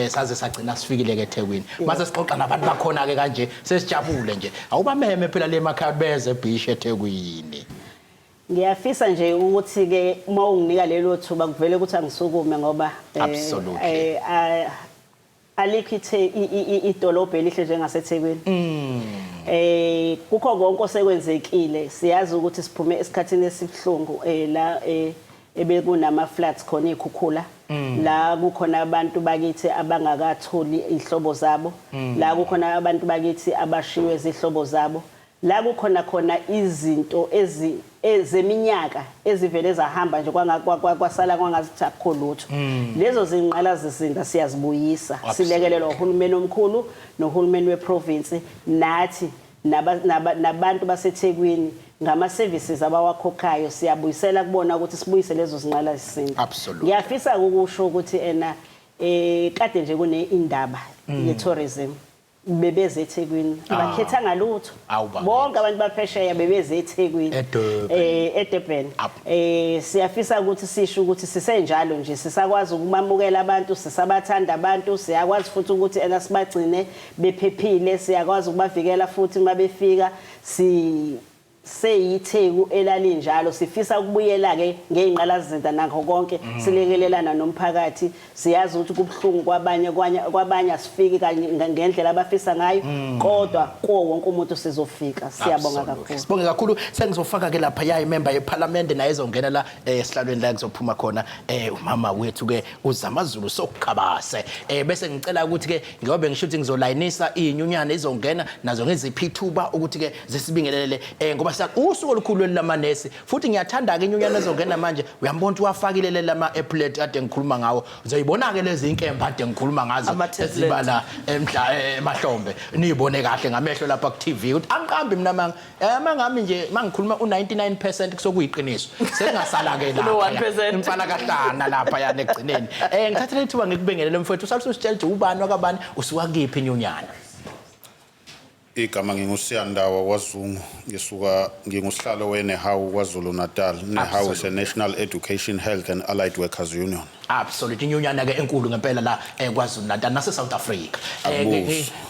Speaker 1: saze sagcina sifikile ke eThekwini mase sixoxa nabantu bakhona ke kanje sesijabule nje awubameme phela le emakhaya beze ebhishi eThekwini.
Speaker 3: Ngiyafisa nje ukuthi ke uma unginika lelo thuba kuvele ukuthi angisukume ngoba alikho idolobha elihle njengaseThekwini. Kukho konke osekwenzekile siyazi ukuthi siphume esikhathini esibhlungu la ebekunama floods khona ikhukhula la kukhona abantu bakithi abangakatholi ihlobo zabo la kukhona abantu bakithi abashiwe izihlobo zabo la kukhona izinto ezeminyaka ezivele zahamba nje kwasala kwangazithi akho lutho lezo zinqala zizinda siyazibuyisa silekelelwa uhulumeni omkhulu nohulumeni weprovince nathi nabantu baseThekwini ngama services abawakhokhayo siyabuyisela kubona ukuthi sibuyise lezo zinqala zizinda. Ngiyafisa ukusho ukuthi kade nje kune indaba ye-tourism bebeze eThekwini abakhethanga lutho bonke abantu baphesheya bebeze eThekwini eDurban siyafisa ukuthi sisho ukuthi sisenjalo nje sisakwazi ukumamukela abantu sisabathanda abantu siyakwazi futhi ukuthi sibagcine bephephile siyakwazi ukubavikela futhi mabefika seyitheku elalinjalo sifisa ukubuyela ke ngeinqala zizinda nakho konke silekelelana nomphakathi siyazi ukuthi kubhlungu kwabanye asifiki kanye ngendlela abafisa ngayo kodwa ko wonke umuntu sizofika siyabonga kakhulu.
Speaker 1: Sibonge kakhulu sengizofaka ke lapha yayi member yeParliament naye ezongena la esihlalweni la kuzophuma khona umama wethu ke uZamazulu sokukhabase bese ngicela ukuthi ke ngoba ngisho ukuthi ngizolayinisa inyunyana izongena nazo ngiziphi ithuba ukuthi ke zisibingelele ngoba usuku olukhulu lamanesi futhi ngiyathanda ke inyunyana ezongena manje uyambona ukuthi wafakile lama applet ade ngikhuluma ngawo uzoyibona ke lezi inkemba ade ngikhuluma ngazo ezibala emahlombe niyibone kahle ngamehlo lapha ku TV ukuthi angiqambi mina mangami nje mangikhuluma u99% kusokuyiqiniso sekungasala ke lapha imfana kahlana lapha yana egcineni ngithathele ithuba ngikubingelele mfowethu usalusitshela ukuthi ubani wakabani usuka kiphi inyunyana.
Speaker 5: Igama nginguSiyandawa kwaZungu ngingusihlalo weNehawu KwaZulu-Natal. Nehawu is a National Education Health and Allied Workers Union.
Speaker 1: Absolutely inyunyana ke enkulu ngempela la KwaZulu-Natal nase South Africa.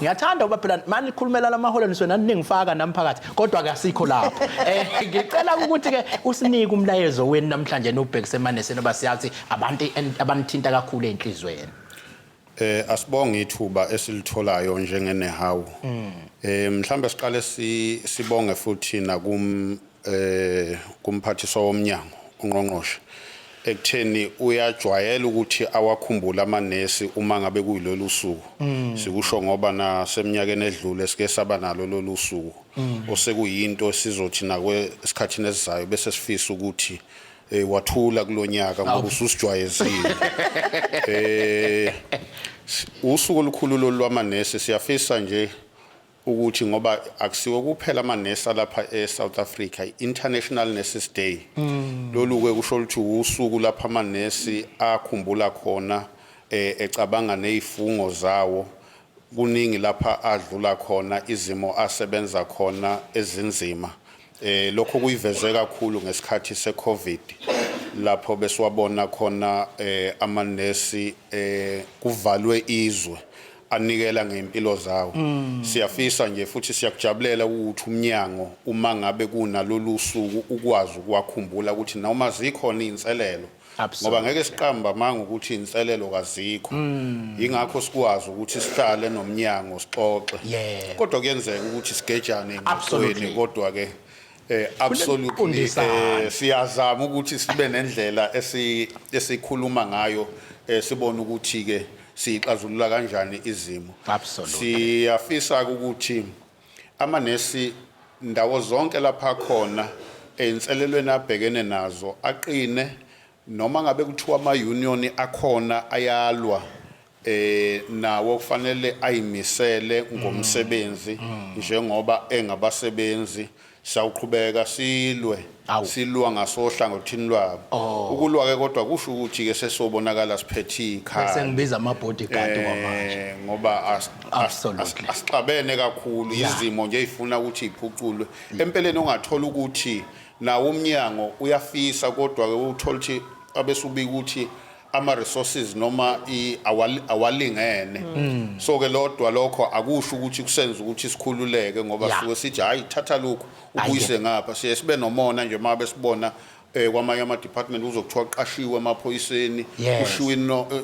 Speaker 1: Ngiyathanda uba phela manje nikhulumela lamaholo niswena ningifaka namphakathi kodwa ke asikho lapho. Ngicela ukuthi ke usinike umlayezo wenu namhlanje nobhekise emaneseni abasiyazi abantu abanithinta kakhulu enhlizweni.
Speaker 5: Asibonge ithuba esilitholayo njengeNehawu. Mhlambe siqale sibonge futhi na kumphathiswa woMnyango uNgqongqoshe ekutheni uyajwayela ukuthi awakhumbula amanesi uma ngabe kuyilolu suku sikusho ngoba naseminyakeni edlule sike saba nalo lolu suku osekuyinto sizothi na kwesikhathini esizayo bese sifisa ukuthi wathula kulonyaka ngoba ususijwayezile usuku olukhulu lwamanesi siyafisa nje ukuthi ngoba akusiwe kuphela amanesi lapha eSouth Africa International Nurses Day lolu ke kusho ukuthi usuku lapha amanesi akhumbula khona ecabanga nezifungo zawo kuningi lapha adlula khona izimo asebenza khona ezinzima lokho kuyiveze kakhulu ngesikhathi seCovid lapho besiwabona khona amanesi kuvalwe izwe anikela ngempilo zawo siyafisa nje futhi siyakujabulela ukuthi uMnyango uma ngabe kunalolu suku ukwazi ukwakhumbula ukuthi noma zikhona inselelo ngoba ngeke siqamba manga ukuthi inselelo kazikho ingakho sikwazi ukuthi sihlale noMnyango sixoxe kodwa kuyenzeka ukuthi sigejane ngqoqweni kodwa ke absolutely siyazama ukuthi sibe nendlela esikhuluma ngayo sibone ukuthi ke sixazulula kanjani izimo. Siyafisa ukuthi amanesi ndawo zonke lapha khona enselelweni abhekene nazo aqine noma ngabe kuthiwa ama union akhona ayalwa nawo kufanele ayimisele ngomsebenzi njengoba engabasebenzi sawuqhubeka silwa ngasohlangothini lwabo ukulwa ke kodwa kusho ukuthi ke sesobonakala siphethe ikhaya
Speaker 1: sengibiza ama bodyguard kwamanje
Speaker 5: ngoba asixabene kakhulu izimo nje ifuna ukuthi iphuculwe empeleni ongathola ukuthi nawo uMnyango uyafisa kodwa ke uthola ukuthi abesubika ukuthi ama resources noma awalingene so ke lodwa lokho akusho ukuthi kusenza ukuthi sikhululeke ngoba suke sithi hayi thatha lokho ubuyise ngapha sibe nomona nje mabe sibona kwamanye ama department uzokuthiwa qashiwe emaphoyiseni kushiwe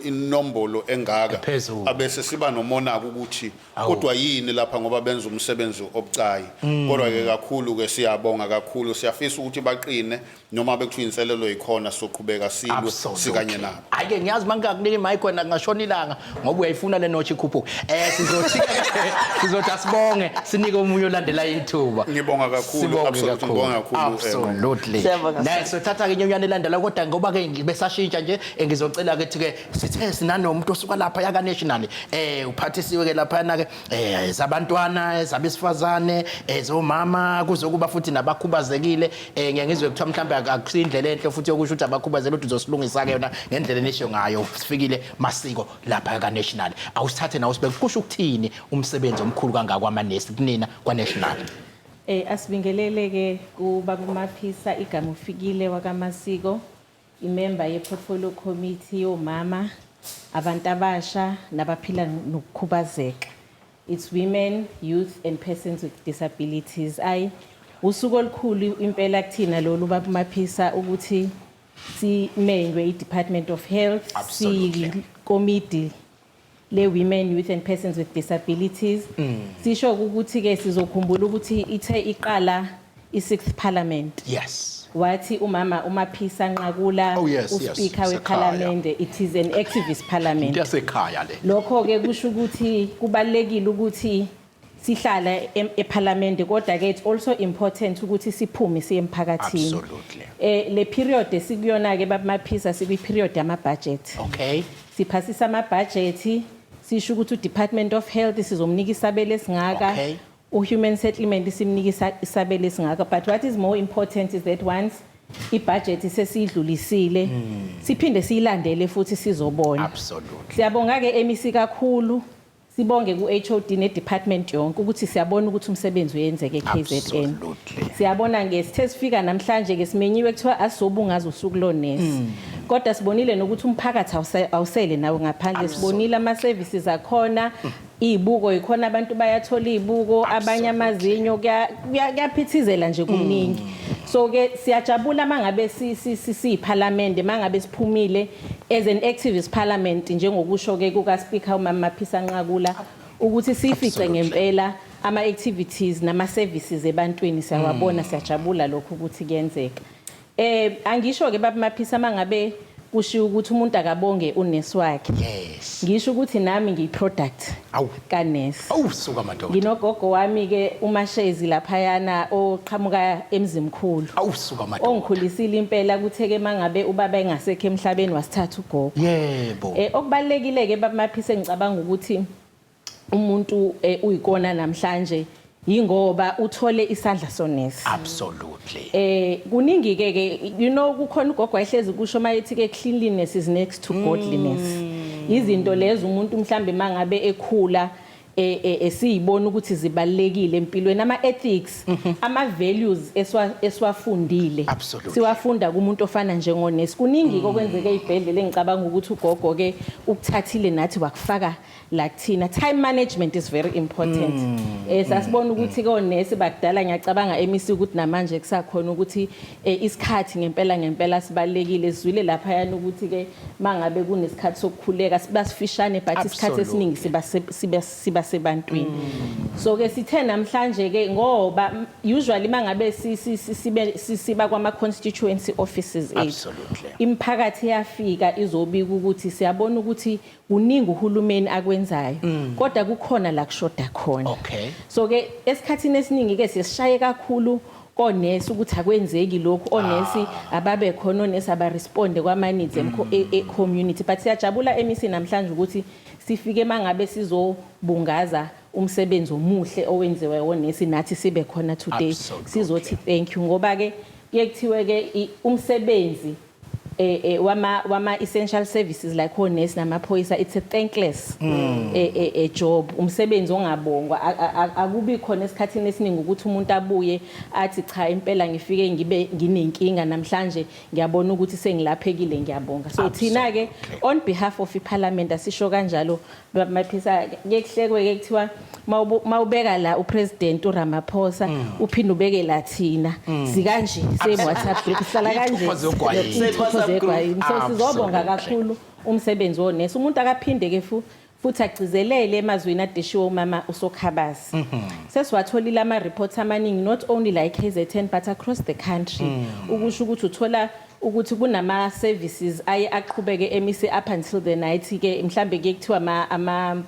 Speaker 5: inombolo engaka abese siba nomona ukuthi kodwa yini lapha ngoba benza umsebenzi obucayi kodwa ke kakhulu ke siyabonga kakhulu siyafisa ukuthi baqine noma bekuthiwa inselelo ikhona soqhubeka silwe sikanye nabo
Speaker 1: ake ngiyazi mangakunika imic wena ngashona ilanga ngoba uyayifuna le notch ikhuphuke sizothi asibonge sinike umunye olandela ithuba
Speaker 5: ngibonga kakhulu
Speaker 1: absolutely nice thatha ke nyonyane elandela kodwa ngoba ke ngibesashintsha nje ngizocela ukuthi ke sithe sinanomuntu osuka lapha yaka national uphathisiwe ke lapha na ke zabantwana zabesifazane zomama kuzokuba futhi nabakhubazekile ngiyangizwe kuthiwa mhlawumbe akusindlela enhle futhi yokusho ukuthi abakhubazekile ukuthi uzosilungisa ke yona ngendlela enisho ngayo sifikile masiko lapha yaka national awusithathe nawo sibeke kusho ukuthini umsebenzi omkhulu kangaka kwamanesi kunina kwa national
Speaker 6: asibingelele-ke kubaba uMaphisa igama ufikile wakamasiko imember ye-portfolio committee yomama abantu abasha nabaphila nokukhubazeka it's women youth and persons with disabilities usuku olukhulu impela kuthina lolu baba uMaphisa ukuthi simenywe i-Department of Health siyikomiti le-women, youth and persons with disabilities. Sisho ukuthi ke sizokhumbula ukuthi ithe iqala i-6th parliament.
Speaker 1: Yes.
Speaker 6: Wathi umama uMaphisa Nqakula uSpeaker weParliament, it is an activist parliament.
Speaker 1: Yasekhaya le.
Speaker 6: Lokho ke kusho ukuthi kubalekile ukuthi sihlala eParliament kodwa ke it's also important ukuthi siphume siye emphakathini.
Speaker 1: Absolutely.
Speaker 6: Le period esikuyona ke baba Maphisa sibi period yama budget.
Speaker 1: Okay.
Speaker 6: Siphasisa ama budget sisho ukuthi uDepartment of Health sizomnika isabelo esingaka.
Speaker 1: Okay.
Speaker 6: Human settlement isimnika isabelo esingaka, but what is more important is that once ibudget sesidlulisile siphinde siyilandele futhi sizobona.
Speaker 1: Absolutely.
Speaker 6: Siyabonga ke MEC kakhulu, sibonge ku HOD ne department yonke ukuthi siyabona ukuthi umsebenzi uyenzeke eKZN. Siyabona ngesithe sifika namhlanje ke simenyiwe kuthiwa asobungaza usuku lonesi. Kodwa sibonile nokuthi umphakathi awusele nawo ngaphandle, sibonile ama services akhona. Ibuko ikhona abantu bayathola ibuko, abanye amazinyo kuyaphithizela nje kuningi. So ke siyajabula mangabe siyiParliament, mangabe siphumile as an activist parliament njengokusho ke kuka Speaker uMama Maphisa Nqakula ukuthi sifice ngempela ama activities nama services ebantwini siyawabona, siyajabula lokho ukuthi kuyenzeka. Angisho ke baba Maphisa mangabe kushiya ukuthi umuntu akabonge unesi wakhe.
Speaker 1: Yes.
Speaker 6: Ngisho ukuthi nami ngiyiproduct kanesi.
Speaker 1: Suka madoda.
Speaker 6: Nginogogo wami ke uMashezi laphayana oqhamuka emzimkhulu.
Speaker 1: Suka madoda.
Speaker 6: Ongikhulisile impela kutheke mangabe ubaba engasekho emhlabeni wasithatha ugogo.
Speaker 1: Yebo.
Speaker 6: Okubalekile ke baba Maphisa ngicabanga ukuthi umuntu uyikona namhlanje ingoba uthole isandla sonesi.
Speaker 1: Absolutely.
Speaker 6: Kuningi ke you know kukhona ugogo wayehlezi kusho mayithi ke cleanliness is next to godliness. Izinto lezo umuntu mhlambe mangabe ekhula esiyibona ukuthi zibalekile empilweni, ama ethics, ama values eswafundile. Siwafunda kumuntu ofana njengonesi. Kuningi kokwenzeke eibhedlela engicabanga ukuthi ugogo ke ukuthathile nathi wakufaka la kuthina. Time management is very important. Sasibona ukuthi ke onesi bakudala ngiyacabanga MEC ukuthi namanje kusakhona ukuthi isikhathi ngempela sibalekile, sizwile lapha yana ukuthi ke mangabe kunesikhathi sokukhuleka sibasifishane but isikhathi esiningi siba sebantwini. So ke sithe namhlanje ke ngoba usually mangabe siba kwama constituency offices ethu imphakathi yafika izobika ukuthi siyabona ukuthi uningi uhulumeni akwenzayo kodwa kukhona la kushoda khona.
Speaker 1: Okay.
Speaker 6: So ke esikhathini esiningi ke sishaye kakhulu konesi ukuthi akwenzeki lokho onesi ababe khona onesi abaresponde kwama needs community but siyajabula MEC namhlanje ukuthi sifike mangabe sizobungaza umsebenzi omuhle owenziwe wonesi nathi sibe khona today sizothi thank you ngoba ke kuyekuthiwe ke umsebenzi wama essential services like honest namaphoyisa it's a thankless job umsebenzi ongabongwa akubi khona esikhathini esiningi ukuthi umuntu abuye athi cha impela ngifike ngibe nginenkinga namhlanje ngiyabona ukuthi sengilaphekile ngiyabonga so thina ke on behalf of iparliament asisho kanjalo maphisa ngekuhlekwe ke kuthiwa mawubeka la upresident uRamaphosa uphinde ubeke la thina sikanje same WhatsApp group sala kanje so sizobonga kakhulu umsebenzi wonesi umuntu akaphinde ke futhi agcizelele emazweni adeshiwe umama uSokhabasi sesiwatholile ama reports amaningi not only like KZN but across the country ukusho ukuthi uthola ukuthi kunama services aye aqhubeke emise up until the night ke mhlambe ke kuthiwa ama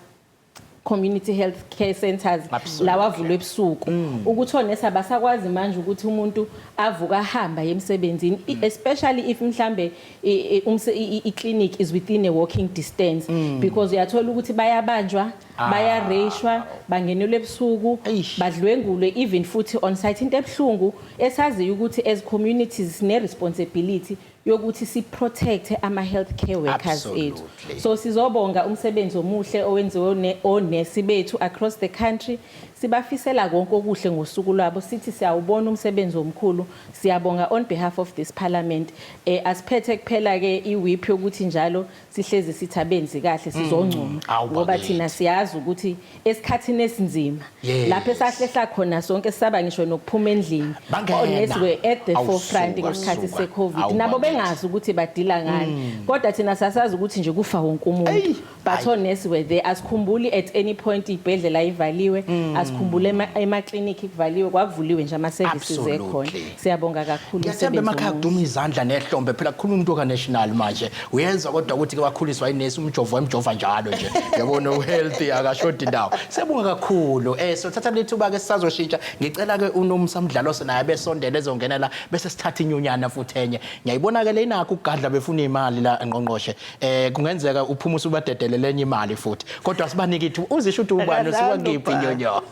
Speaker 6: community health care centers lawa avulwe ebusuku ukuthi onesi abasakwazi manje ukuthi umuntu avuka ahamba emsebenzini especially if mhlambe i-clinic is within a walking distance because uyathola ukuthi bayabanjwa bayareshwa bangenelwe ebusuku badlwengulwe even futhi on site into ebhlungu esazi ukuthi as communities ne responsibility yokuthi si protect ama healthcare workers ethu so sizobonga umsebenzi omuhle owenziwe onesi bethu across the country sibafisela konke okuhle ngosuku lwabo sithi siyawubona umsebenzi omkhulu siyabonga on behalf of this parliament asiphethe kuphela ke iwhip yokuthi njalo sihlezi sithabenzi kahle sizongcuma ngoba thina siyazi ukuthi esikhathini esinzima lapho esahlehla khona sonke sisaba ngisho nokuphuma endlini onesi we at the forefront ngesikhathi seCovid nabo bengazi ukuthi badila ngani kodwa thina sasazi ukuthi nje kufa wonke umuntu but onesi we there asikhumbuli at any point ibhedlela ivaliwe asikhumbule ema-clinic kuvaliwe kwakuvuliwe nje ama-services ekhona siyabonga kakhulu
Speaker 1: umsebenzi emakhaya kuduma izandla nehlombe phela kukhuluma umuntu ka-national manje uyezwa kodwa ukuthi ke wakhuliswa yinesi umjovo wemjova njalo nje yabona uhealthy akashodi ndawo siyabonga kakhulu so thatha lithuba ke sisazoshintsha ngicela ke uNomsamdlalo naye besondela ezongenela bese sithatha inyunyana futhi enye ngiyayibona ke lenakho ukugadla befuna imali la eNgqongqoshe kungenzeka uphuma usubadedele lenye imali futhi kodwa sibanike ithu uzisho ukuthi ubani usiwangiphi inyonyo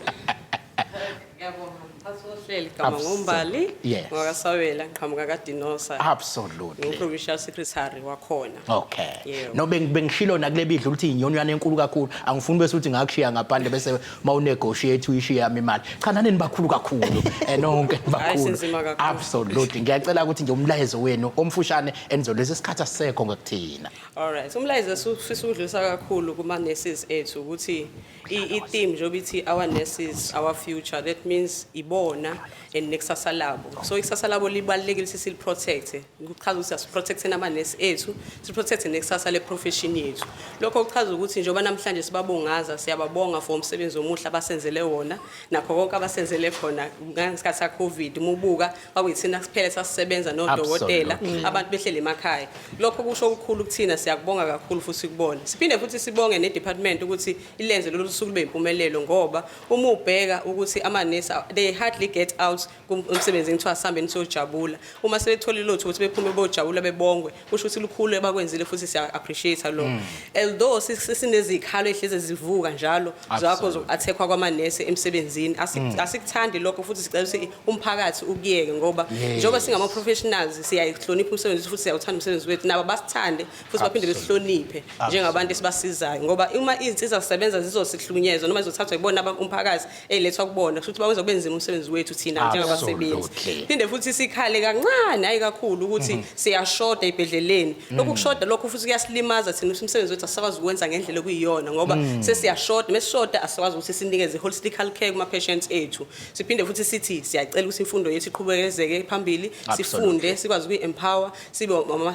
Speaker 7: Uhlelo kama ngombali ngokasawela ngiqhamuka kaDinosa
Speaker 1: absolutely
Speaker 7: provincial secretary wakhona
Speaker 1: okay no bengishilo nakulebidla ukuthi inyonyana enkulu kakhulu angifuni bese ukuthi ngakushiya ngaphandle bese mawunegotiate uyishiya yami imali cha nani nibakhulu kakhulu nonke nibakhulu absolutely ngiyacela ukuthi nje umlayezo wenu omfushane enizolesa isikhathi asisekho ngokuthina
Speaker 7: alright umlayezo sifisa ukudlulisa kakhulu kuma nurses ethu ukuthi i-theme njengoba ithi our nurses our future that means ibona and nekusasa labo so ikusasa labo libalekile sisi protect ukuchaza ukuthi asiprotect nama nurse ethu siprotect nekusasa le profession yethu lokho kuchaza ukuthi njengoba namhlanje sibabongaza siyababonga for umsebenzi omuhle abasenzele wona nakho konke abasenzele khona ngesikhathi sa COVID umubuka kwakuyithina kuphela sasisebenza nodokotela abantu behlele emakhaya lokho kusho ukukhulu kuthina siyakubonga kakhulu futhi sikubona siphinde futhi sibonge ne department ukuthi ilenze lolu suku libe impumelelo ngoba uma ubheka ukuthi ama nurse they hardly get out umsebenzi ngithiwa sambe nisojabula uma sebethola ilotho ukuthi bephume bojabula bebongwe kusho ukuthi lukhulu abakwenzile futhi siya appreciate lo although sinezikhalo ehleze zivuka njalo zakho zokuattackwa kwama nurse emsebenzini asikuthandi lokho futhi sicela ukuthi umphakathi ukuyeke ngoba njengoba singama professionals siyayihlonipha umsebenzi futhi siyawuthanda umsebenzi wethu nabo basithande futhi baphinde besihloniphe njengabantu esibasizayo ngoba uma izinsiza zisebenza zizosihlunyezwa noma zizothathwa ibona umphakathi elethwa kubona futhi bawenza kubenzima umsebenzi wethu thina njengabasebenzi phinde futhi sikhale kancane hayi kakhulu ukuthi siyashoda ibhedleleni lokho kushoda lokho futhi kuyasilimaza thina umsebenzi wethu asakwazi ukwenza ngendlela okuyiyona ngoba sesiyashoda mesishoda asakwazi ukuthi sinikeze holistic care kuma patients ethu siphinde futhi sithi siyacela ukuthi imfundo yethu iqhubekeze phambili sifunde sikwazi ukuempower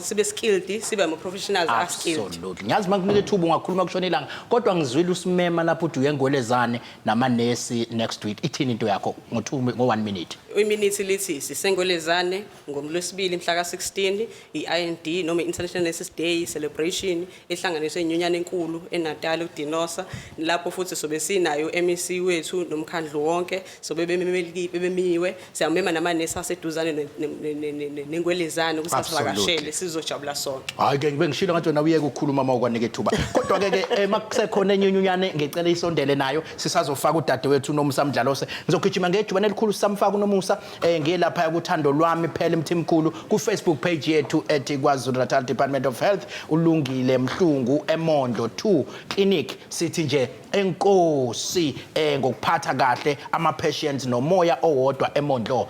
Speaker 7: sibe skilled sibe ama professionals skilled
Speaker 1: absolutely ngiyazi mangikunike ithuba ungakhuluma kushonelanga kodwa ngizwile usimema lapho uthi uyengolezane nama nurse next week ithini into yakho ngo 1 minute.
Speaker 7: Iminute lithi sisengolezane ngomlwesibili mhla ka16 i-IND noma International Nurses Day celebration ehlanganiswe inyunyana enkulu eNatal uDinosa lapho futhi sobe sinayo MEC wethu nomkhandlu wonke sobe bememiwe siyamema namanesi aseduzane nengwelezane ukusasivakashele sizojabula sonke.
Speaker 1: Hayi ke ngibengishilo ngathi wena uyeke ukukhuluma uma ukwanike ithuba. Kodwa ke makusekhona enyunyane ngicela isondele nayo sisazofaka udadewethu uNomusa Mdlalose. Ngizogijima ngejubane elikhulu samfaka uNomusa ngiye lapha ukuthando lwami phela mthimkhulu ku Facebook page yethu ethi KwaZulu-Natal Department of Health ulungile mhlungu eMondo 2 clinic sithi nje enkosi ngokuphatha kahle ama patients nomoya owodwa eMondlo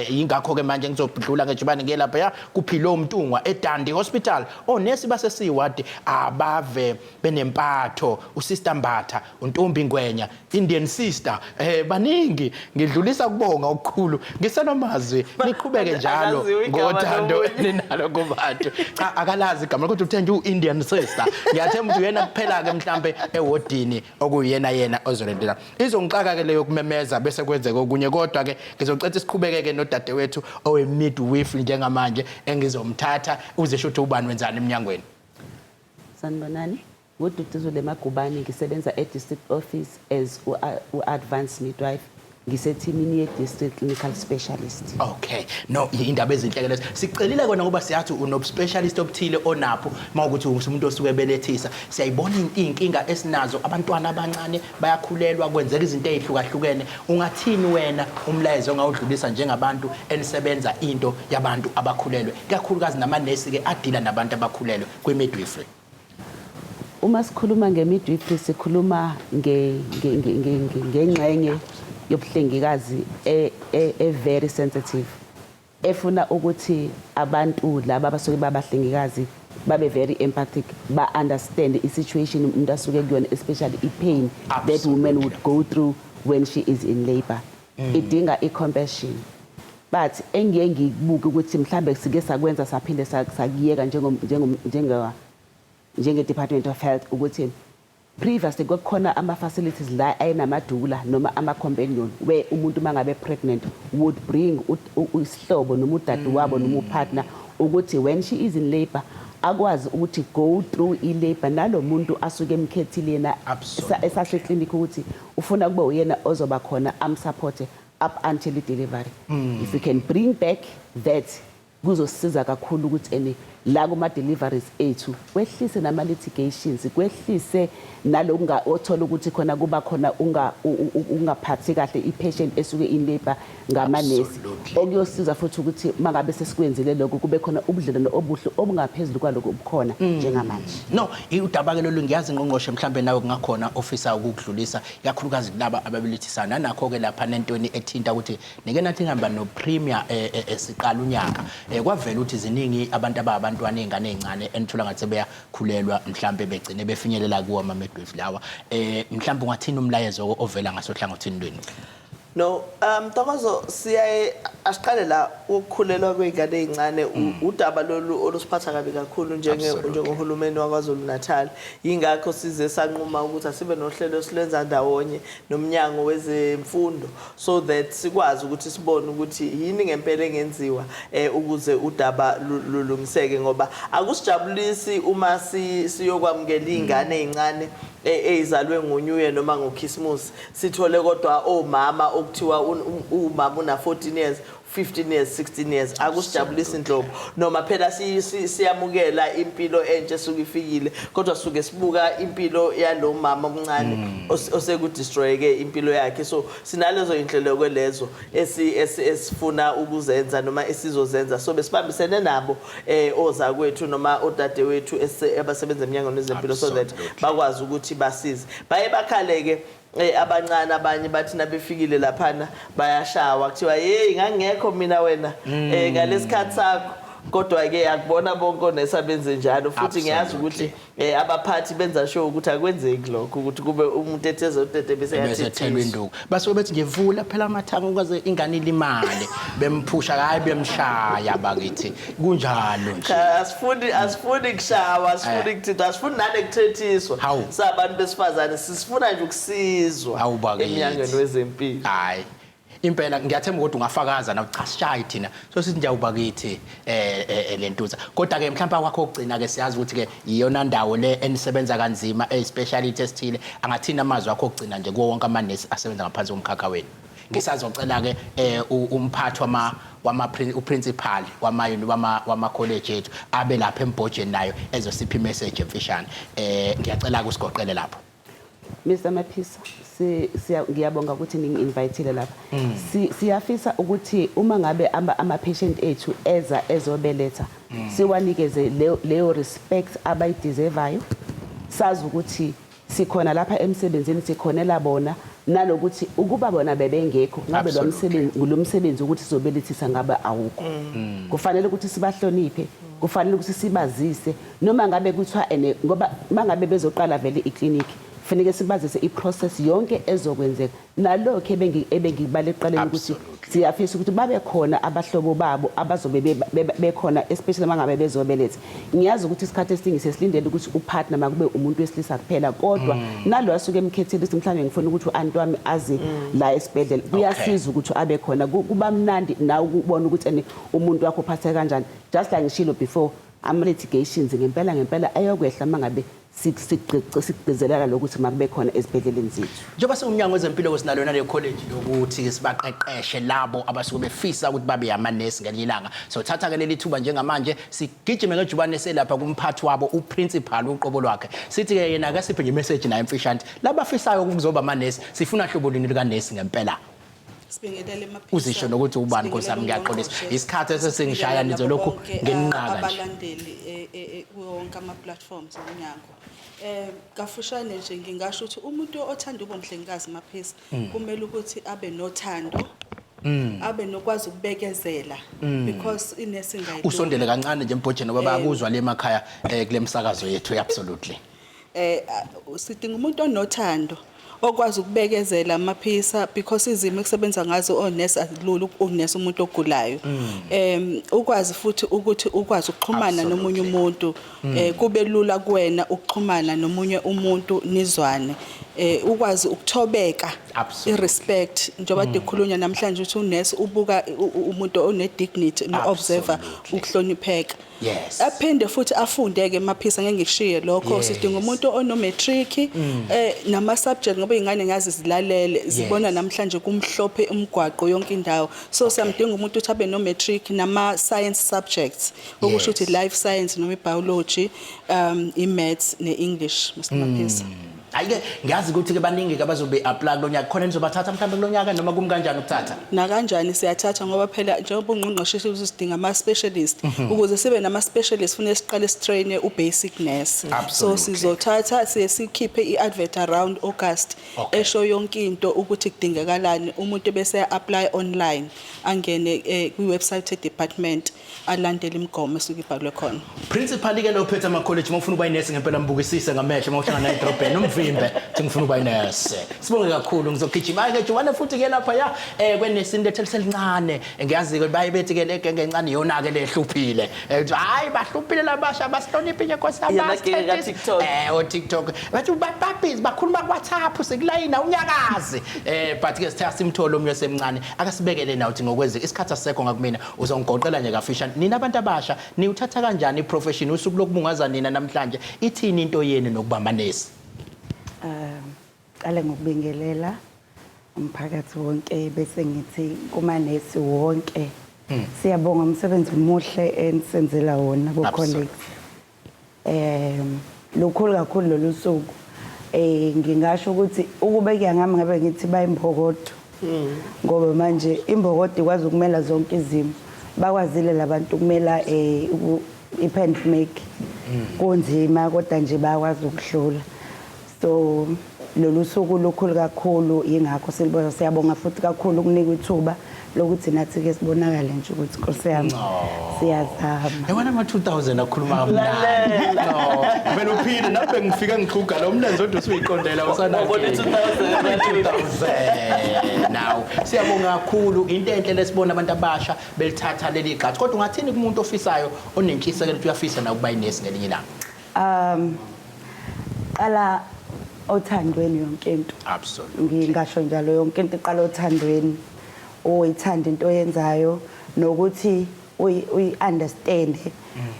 Speaker 1: ingakho ke manje ngizodlula ngejubane ngiye lapha kuphilo Mtungwa eDandi Hospital onesi basesiwadi abave benempatho uSister Mbatha uNtombi Ngwenya Indian sister baningi ngidlulisa kubonga okukhulu ngisenamazwi niqhubeke njalo ngothando ninalo kubantu cha akalazi igama ukuthi uthenje uIndian sister ngiyathemba ukuthi yena kuphela ke mhlambe ewodini okuyena ozolendela izongixaka ke leyo kumemeza bese kwenzeka okunye kodwa ke ngizocela siqhubeke nodadewethu owe midwifery njengamanje engizomthatha uze shothe ubani wenzani eminyangweni.
Speaker 8: Sanibonani, uDudu leMagubane ngisebenza e-district office as u-advanced midwife ngisethimini ye-district clinical specialist.
Speaker 1: Okay, no indaba ezinhleke lezo sicelile kona ngoba siyathi unospecialist obuthile onapho mawukuthi umuntu osuke ebelethisa siyayibona inkinga esinazo abantwana abancane bayakhulelwa kwenzeka izinto ezihlukahlukene ungathini wena umlayezo ongawudlulisa njengabantu enisebenza into yabantu abakhulelwe kakhulukazi namanesi ke adila nabantu abakhulelwe kwi-midwifery.
Speaker 8: Uma sikhuluma nge-midwifery sikhuluma ngengxenye yobuhlengikazi very sensitive efuna ukuthi abantu laba abasuke babahlengikazi babe very empathic ba-understand i-situation umuntu asuke kuyona especially i-pain that woman would go through when she is in labor. Idinga i-compassion but engiye ngibuke ukuthi mhlambe sike sakwenza saphinde sakuyeka njenge-Department of Health ukuthi previously kwakukhona ama-facilities la ayinamadula noma ama-companion where umuntu mangabe pregnant would bring isihlobo noma udade wabo noma upartner ukuthi when she is in labor akwazi ukuthi go through i-labor nalo muntu asuke emkhethile yena esaseclinic ukuthi ufuna kube uyena ozoba khona amsupporte up until i-delivery. If we can bring back that kuzosiza kakhulu ukuthi la kuma-deliveries ethu kwehlise nama-litigations kwehlise nalo othola ukuthi khona kuba khona ungaphathi kahle i-patient esuke in labor ngamanesi okuyosiza futhi ukuthi mangabe sesikwenzile lokho kube khona ubudlelwano obuhle obungaphezulu kwaloko obukhona njengamanje.
Speaker 1: No udaba ke lolu ngiyazi ngqongqoshe mhlambe nawe kungakhona officer ukudlulisa ikakhulukazi kulaba ababelethisana nakho ke lapha nentoni ethinta ukuthi nike nathi ngihamba no premier esiqala unyaka kwavela ukuthi ziningi abantu abantwana izingane ezincane enithola ngathi beyakhulelwa mhlambe begcine befinyelela kuwa ama-midwife lawa mhlambe ungathini umlayezo ovela ngasohlangothini lwenu?
Speaker 2: No, Tokozo siyaye asiqale la ukukhulelwa kwezingane ezincane udaba lolu olusiphatha kabi kakhulu njengohulumeni waKwaZulu-Natal. Ingakho size sanquma ukuthi asibe nohlelo esilenza ndawonye noMnyango wezeMfundo so that sikwazi ukuthi sibone ukuthi yini ngempela engenziwa ukuze udaba lulungiseke ngoba akusijabulisi uma siyokwamukela izingane ezincane ezalwe ngoNew noma ngoChristmas sithole kodwa omama okuthiwa umama una 14 years 15 years 16 years akusijabulisa inhlobo noma phela siyamukela impilo entshe sukifikile kodwa suke sibuka impilo yalo mama omncane osekudestroyeke impilo yakhe so sinalezo inhlelo kwelezo esifuna ukuzenza noma esizozenza so besibambisene nabo ozakwethu noma odade wethu abasebenza eMnyango wezeMpilo so that bakwazi ukuthi basize baye bakhaleke abancane abanye bathi nabefikile laphana bayashawa kuthiwa hey ngangekho mina wena ngalesikhathi sakho kodwa ke akubona bonke onesabenze njalo futhi ngiyazi ukuthi abaphathi benza sure ukuthi akwenzeki lokho ukuthi kube umuntu etheze utete bese
Speaker 1: yathethelwa induku basuke bethi nje vula phela amathanga ukwaze ingane ilimale bemphusha hayi bemshaya bakithi kunjalo nje
Speaker 2: asifuni kushawa asifuni kuthithwa asifuni nane kuthethiswa sabantu besifazane sisifuna nje ukusizwa eMnyangweni wezeMpilo
Speaker 1: hayi impela ngiyathemba ukuthi ungafakaza na uchashayi thina so sithi njawuba kithi lentuza kodwa ke mhlawumbe kwakho ogcina ke siyazi ukuthi ke iyona ndawo le enisebenza kanzima speciality esithile angathina amazwi akho ogcina nje kuwo wonke amanesi asebenza ngaphansi komkhakha wenu ngisazocela ke umphathi uprincipal wama college ethu abe lapha embhojeni nayo ezosipha message emfishane ngiyacela ukusigoqele lapho
Speaker 8: Mr Maphisa ngiyabonga ukuthi ningi-inviteile lapha siyafisa ukuthi uma ngabe ama-patient ethu ezobeletha siwanikeze leyo respect abayideservayo sazi ukuthi sikhona lapha emsebenzini sikhonela bona nalokuthi ukuba bona bebengekho ngabe lo msebenzi ukuthi sizobelethisa ngabe awukho kufanele ukuthi sibahloniphe kufanele ukuthi sibazise noma ngabe kuthiwa ngoba mangabe bezoqala vele iclinic kufanele sibazise iprocess yonke ezokwenzeka nalokho ebengibale eqaleni ukuthi siyafisa ukuthi babe khona abahlobo babo abazobe bekhona especially mangabe bezobeletha ngiyazi ukuthi isikhathi esiningi sesilindele ukuthi upartner makube umuntu wesilisa kuphela kodwa nalo asuke emkhethile ukuthi mhlawumbe ngifuna ukuthi uanti wami aze la esibhedlela kuyasiza ukuthi abe khona kuba mnandi nawe ukubona ukuthi umuntu wakho uphathe kanjani just like ngishilo before ama litigations ngempela ayokwehla mangabe sigcizelela lokuthi makube khona ezibhedleleni zethu
Speaker 1: njengoba siumnyango wezeMpilo wesinalo nale college lokuthi sibaqeqeshe labo abasuke befisa ukuthi babe amanesi ngelinye ilanga so thatha ke leli thuba njengamanje sigijime ngejubane selapha kumphathi wabo uprincipal uqobo lwakhe sithi ke yena ake siphe nje message naye emfishane labafisayo ukuzoba amanesi sifuna hlobo lini lika nesi ngempela
Speaker 9: sibingelele Maphisa
Speaker 1: uzisho nokuthi ubani nkosami ngiyaxolisa isikhathi esesingishaya nizolokhu ngeninqaka nje
Speaker 9: abalandeli wonke ama platforms oMnyango kafushane nje ngingasho ukuthi umuntu othanda ubomhlengikazi Maphisa kumele ukuthi abe nothando abe nokwazi ukubekezela because inesi ngayilo
Speaker 1: usondele kancane nje embhojeni ngoba bayakuzwa le emakhaya kule msakazo yethu absolutely
Speaker 9: sidinga umuntu onothando okwazi ukubekezela Maphisa because izimo ekusebenza ngazo onesi azilulu ukunesa umuntu ogulayo ukwazi futhi ukuthi ukwazi ukuxhumana nomunye umuntu kube lula kuwena ukuxhumana nomunye umuntu nizwane ukwazi ukuthobeka irespect njengoba dekhulunywa namhlanje ukuthi unesi ubuka umuntu one dignity no observer ukuhlonipheka aphinde futhi afundeke Maphisa ngeke ngishiye lokho sidinga umuntu ono matric nama subject ngoba ingane ngazi zilalele zibona namhlanje kumhlophe umgwaqo yonke indawo so samdinga umuntu uthi abe no matric nama science subjects okusho ukuthi life science noma biology i-maths ne-English Mr Maphisa
Speaker 1: ayike ngiyazi ukuthi ke baningi ke bazobe apply kulonyaka khona nizobathatha mhlawumbe kulonyaka noma kumkanjani ukuthatha
Speaker 9: na kanjani siyathatha ngoba phela njengoba uNgqongqoshe usidinga ama specialist ukuze sibe nama specialist funeka siqale sitrain ubasic nurse so sizothatha sikhiphe iadvert around August esho yonke into ukuthi kudingekalani umuntu bese apply online angene kwiwebsite department alandele imigomo esukibhalwe khona
Speaker 1: principal ke lo phethe ama college mawufuna ukuba inesi ngempela mbukisise ngamehlo mawuhlangana naye edrobheni umvimbe ngifuna ukuba inesi sibonge kakhulu ngizogijima ke jubane futhi ke lapha ya kwenesi indethe liselincane ngiyazi ke bayibethi ke legenge encane yona ke lehluphile hayi bahluphile labasha basihloniphe nje Nkosi
Speaker 2: yabasi
Speaker 1: o TikTok bathi babhizi bakhuluma ku WhatsApp sekulayina unyakazi but ke sithatha simtholo omnye semncane akasibekele na uthi ngokwenzeka isikhathi asekho ngakumina uzongigoqela nje kafisha nina abantu abasha niuthatha kanjani iprofession usuku lokubungaza nina namhlanje ithini into yenu nokubamba nesi
Speaker 10: qale ngokubingelela umphakathi wonke bese ngithi kumanesi wonke siyabonga umsebenzi omuhle enisenzela wona ku colleagues lokhulu kakhulu lolusuku ngingasho ukuthi ukubeka ngami ngabe ngithi bayimbokodo ngoba manje imbokodo ikwazi ukumela zonke izimo bakwazile labantu kumela ipandemic kunzima kodwa nje bayakwazi ukuhlula so lolu suku lokhulu kakhulu ingakho silibona siyabonga futhi kakhulu ukunika ithuba lokuthi nathi ke sibonakale nje ukuthi Nkosi yami siyazama.
Speaker 1: Yabona ama 2000 akhuluma kamnandi. No, vele uphile nabe ngifika ngixhuga lo mlenze odwa usuyiqondela usana.
Speaker 2: Ubona 2000.
Speaker 1: Now, siyabonga kakhulu into enhle lesibona abantu abasha belithatha leli gathi. Kodwa ungathini kumuntu ofisayo onentshisekelo ukuthi uyafisa na ukuba inesi ngelinye ilanga?
Speaker 10: Qala othandweni yonke into.
Speaker 1: Absolutely.
Speaker 10: Ngingasho njalo yonke into iqala othandweni. Uyithanda into oyenzayo nokuthi uyi-understand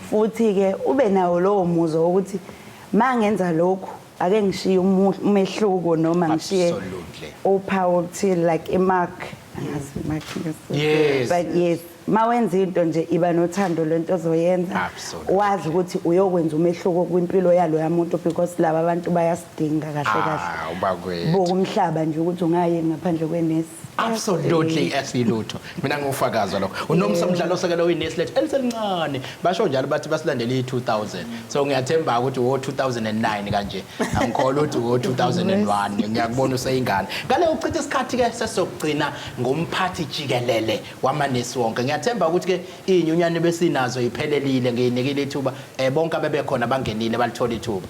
Speaker 10: futhi ke ube nawo lowo muzo ukuthi mangenza lokho ake ngishiye umehluko noma ngishiye uphawu okuthile like imark angazi mark
Speaker 1: yes,
Speaker 10: but yes mawenza into nje iba nothando lento ozoyenza wazi ukuthi uyokwenza umehluko kwimpilo yalo yamuntu because laba abantu bayasidinga kahle kahle bokumhlaba nje ukuthi ungaye ngaphandle kwenesi.
Speaker 1: Absolutely asilutho. Mina ngufakaza lokho. Unomsamdlalo osekelo uyinesi lethu eliselincane. Basho njalo bathi basilandele i2000. So ngiyathemba ukuthi wo 2009 kanje. Angikholwa ukuthi wo 2001 ngiyakubona useyingane. Ngale uchitha isikhathi ke sesokugcina ngomphathi jikelele wamanesi wonke. Ngiyathemba ukuthi ke inyunyane besinazo iphelelile ngiyinikile ithuba bonke abebe khona bangenile balithola ithuba.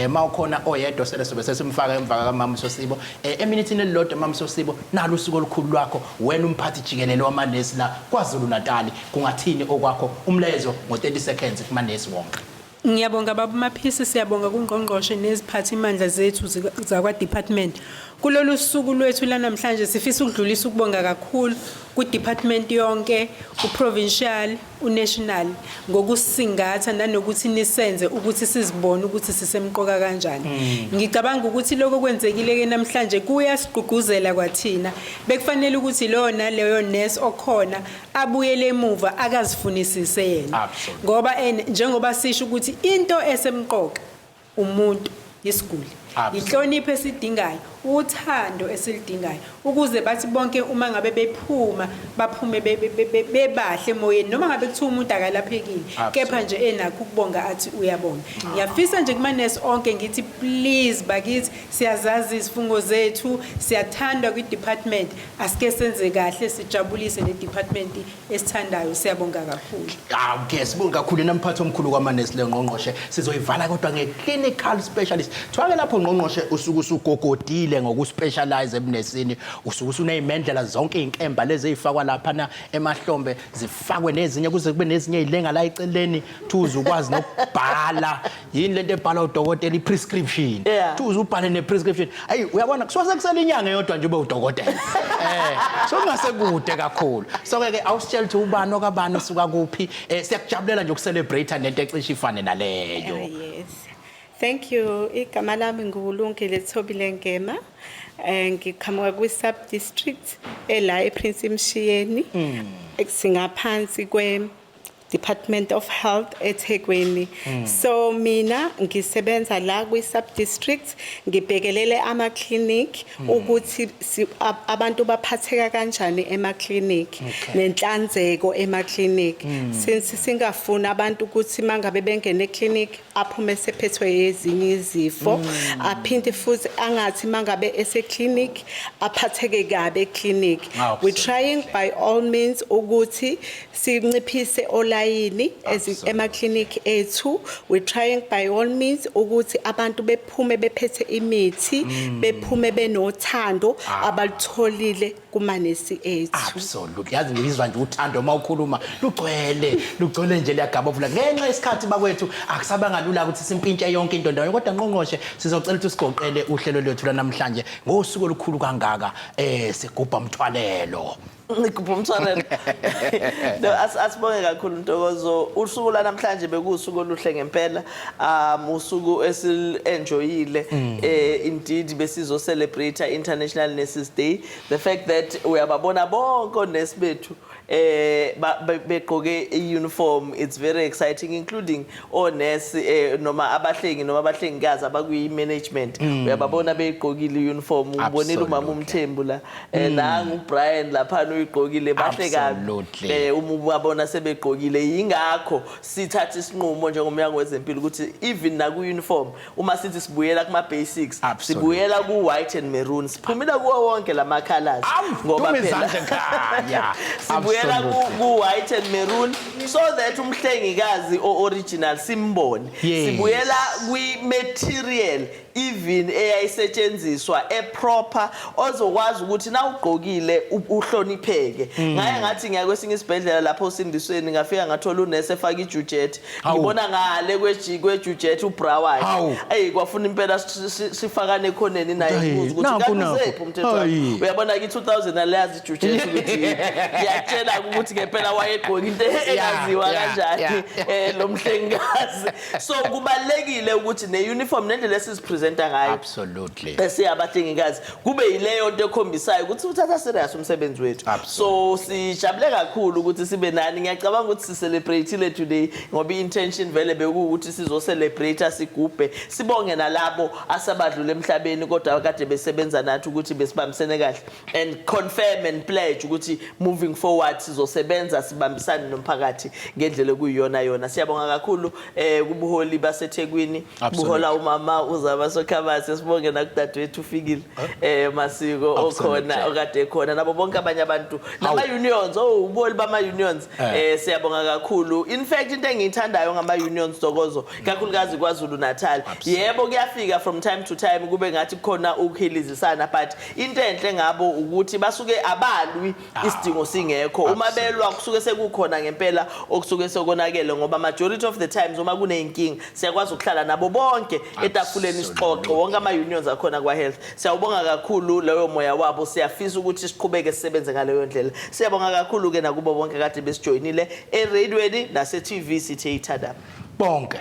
Speaker 1: Mawukhona oyedwa sele sobe sesimfaka emva kaMama Sosibo. Eminithini elilodwa Mama Sosibo nalo usuku olukhulu lwakho wena umphathi jikelele wamanesi la KwaZulu-Natali kungathini okwakho umlezo ngo30 seconds kumanesi wonke.
Speaker 11: Ngiyabonga baba Maphisi siyabonga kuNgqongqoshe neziphathi imandla zethu zakwa department. Kulolu suku lwethu la namhlanje sifisa ukudlulisa ukubonga kakhulu ku department yonke uprovincial unational ngokusingatha nanokuthi nisenze ukuthi sizibone ukuthi sisemqoka kanjani. Ngicabanga ukuthi lokho kwenzekile ke namhlanje kuyasiqugquzela kwathina bekufanele ukuthi lona leyo nurse okhona abuyele emuva akazifunisise yena ngoba njengoba sisho ukuthi into esemqoka umuntu isiguli inhlonipho esidingayo uthando esilidingayo ukuze bathi bonke uma ngabe bephuma baphume bebahle emoyeni noma ngabe kuthiwa umuntu akalaphekile kepha nje enakho ukubonga athi uyabonga. Ngiyafisa nje kumanesi onke ngithi please bakithi siyazazi izifungo zethu siyathandwa kwi-department asike senze kahle sijabulise le-department esithandayo siyabonga kakhulu.
Speaker 1: Okay sibonga kakhulu namphathi omkhulu kwamanesi leNgqongqoshe sizoyivala kodwa nge-clinical specialist thwake lapho Ngqongqoshe usuku usugogodile ngokuspecialize ebunesini usuku usunezimendlela zonke inkemba lezi ezifakwa lapha na emahlombe zifakwe nezinye kuze kube nezinye izilenga la eceleni thuza ukwazi nokubhala yini lento ebhala udokotela iprescription thuza ubhale neprescription ayi uyabona kusuka kusela inyanga yodwa nje ube udokotela so kungasekude kakhulu so ke awusitshela ukuthi ubani okabani usuka kuphi siyakujabulela nje ukucelebrate lento ecishe ifane naleyo.
Speaker 12: Yes. Thank you. Igama lami nguLungile Thobile Ngema. Ngiqhamuka kwi-sub district ela ePrince Mshiyeni. Singaphansi kwe Department of Health eThekwini. So mina ngisebenza la kwi-sub district ngibhekelele ama clinic ukuthi abantu baphatheka kanjani ema clinic nenhlanzeko ema clinic since singafuna abantu ukuthi mangabe bengene clinic aphume sephethwe ezinye izifo aphinde futhi angathi mangabe ese clinic aphatheke kabe clinic. We trying by all means ukuthi sinciphise olayini ema clinic ethu. We trying by all means ukuthi abantu bephume bephethe imithi bephume benothando abalitholile kumanesi ethu.
Speaker 1: Absolutely. Yazi ngizwa nje uthando mawukhuluma lugcwele nje liyagabovula ngenxa isikhathi bakwethu akusabangalula ukuthi simpintshe yonke into ndawonye kodwa Ngqongqoshe sizocela ukuthi sigoqele uhlelo lwethu namhlanje ngosuku olukhulu kangaka sigubha umthwalelo.
Speaker 2: Ngikupomthwanele. No asibonge kakhulu Ntokozo. Usuku la namhlanje bekusuku oluhle ngempela. Usuku esil-enjoyile indeed besizo celebrate International Nurses Day. The fact that uyababona bonke onesi bethu begqoke i-uniform. It's very exciting, including onesi noma abahlengi noma abahlengikazi abakuyi-management. Uyababona begqokile i-uniform, ubonile umama uMthembu la nangu Brian laphana uyigqokile bahle kabi. Uma ubabona sebegqokile, yingakho sithatha isinqumo njengoMnyango wezeMpilo ukuthi even naku-uniform uma sithi sibuyela kuma-basics sibuyela ku-white and maroon, siphumile kuwo wonke la ma-colors ngoba phela sibuyela ku-white and maroon so that umhlengikazi o-original simbone. Sibuyela kwi-material even eyayisetshenziswa proper ozokwazi ukuthi na ugqokile uhlonipheke. Ngaye ngathi ngiya kwesinye isibhedlela lapho usindisweni ngafika ngathola unesi efaka ijujet, ngibona ngale kwejujet ubrawayi kwafuna impela sifakane ekhoneni naye kuze ukuthi kanizephi umthetho. Uyabona ke 2000 alazi ijujet ukuthi ngiyatshela ukuthi ngempela wayegqoka into eyaziwa kanjani lo mhlengikazi. So kubalekile ukuthi ne-uniform nendlela esizipresenta ngayo
Speaker 1: absolutely
Speaker 2: abahlengikazi kube yileyo nto ekhombisayo ukuthi uthatha serious umsebenzi wethu. So sijabule kakhulu ukuthi sibe nani. Ngiyacabanga ukuthi sicelebrate today ngoba intention vele bekuwukuthi sizo celebrate sigubhe sibonge nalabo asabadlula emhlabeni kodwa kade besebenza nathi ukuthi besibambisene kahle and confirm and pledge ukuthi moving forward sizosebenza sibambisane nomphakathi ngendlela kuyiyona. Siyabonga kakhulu kubuholi baseThekwini, buhola umama uzaba sokhabase, sibonge nakudadewethu ufikile masiko okhona okade ekhona nabo bonke abanye abantu nama unions ubuholi bama unions. Siyabonga kakhulu. In fact into engiyithandayo ngama unions Dokozo kakhulukazi KwaZulu-Natali, yebo kuyafika from time to time kube ngathi khona ukuhelizisana but into enhle ngabo ukuthi basuke abalwi isidingo singekho. Uma belwa kusuke sekukhona ngempela okusuke sekonakele ngoba majority of the times uma kuneyinkinga siyakwazi ukuhlala nabo bonke etafuleni isixoxe wonke ama unions akhona kwa health. Siyabonga kakhulu leyo moya wabo, siyafisa ukuthi siqhubeke sisebenze ngaleyo ndlela. Siyabonga kakhulu ke nakubo bonke kade besijoinile eradioweni nase TV sithi ithada
Speaker 1: bonke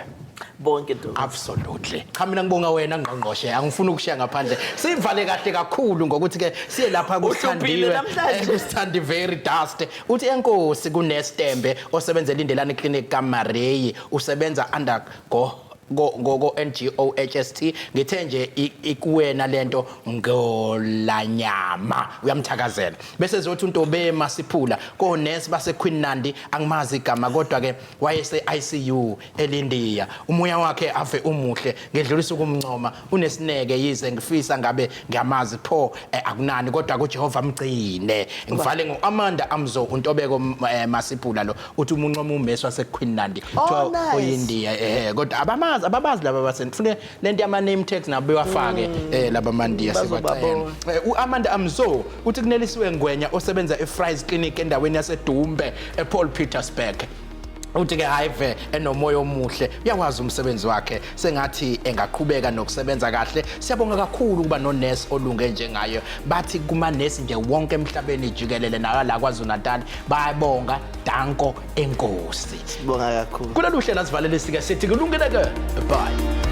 Speaker 2: nto.
Speaker 1: Absolutely. Cha mina ngibonga wena Ngqongqoshe, angifuni ukushiya ngaphandle. Sivale kahle kakhulu ngokuthi ke siye lapha kuSithandiwe, kuSithandi very dust. Uthi enkosi kuNestembe osebenzela indelane clinic kaMareyi, usebenza under go NGOHST. Ngithe nje ikuwena lento ngolanyama uyamthakazela bese zothi uNtobe Masiphula konesi baseQueen angimazi igama kodwa ke wayese ICU eLindiya, umoya wakhe ave umuhle ngedlulisa ukumncoma unesineke yize ngifisa ngabe ngiyamazi pho akunani kodwa kuJehova mgcine. Ngivale ngoAmanda Amzo uNtobeko Masiphula lo uthi umuncoma umesi waseQueen oyindiya kodwa ababazi laba basendifune lento yama name tags nabo bewafake laba mandiya sikwacela. uAmanda Amzo uthi kunelisiwe ngwenya osebenza eFries Clinic endaweni yaseDumbe ePaul Petersburg. Uthi ke hayive enomoya omuhle uyakwazi umsebenzi wakhe sengathi engaqhubeka nokusebenza kahle. Siyabonga kakhulu kuba nonesi olunge njengayo. Bathi kuma nesi nje wonke emhlabeni jikelele nala KwaZulu-Natali bayabonga danko enkosi.
Speaker 2: Sibonga kakhulu.
Speaker 1: Kulolu hlelo asivalele sike sithi kulungile ke bye.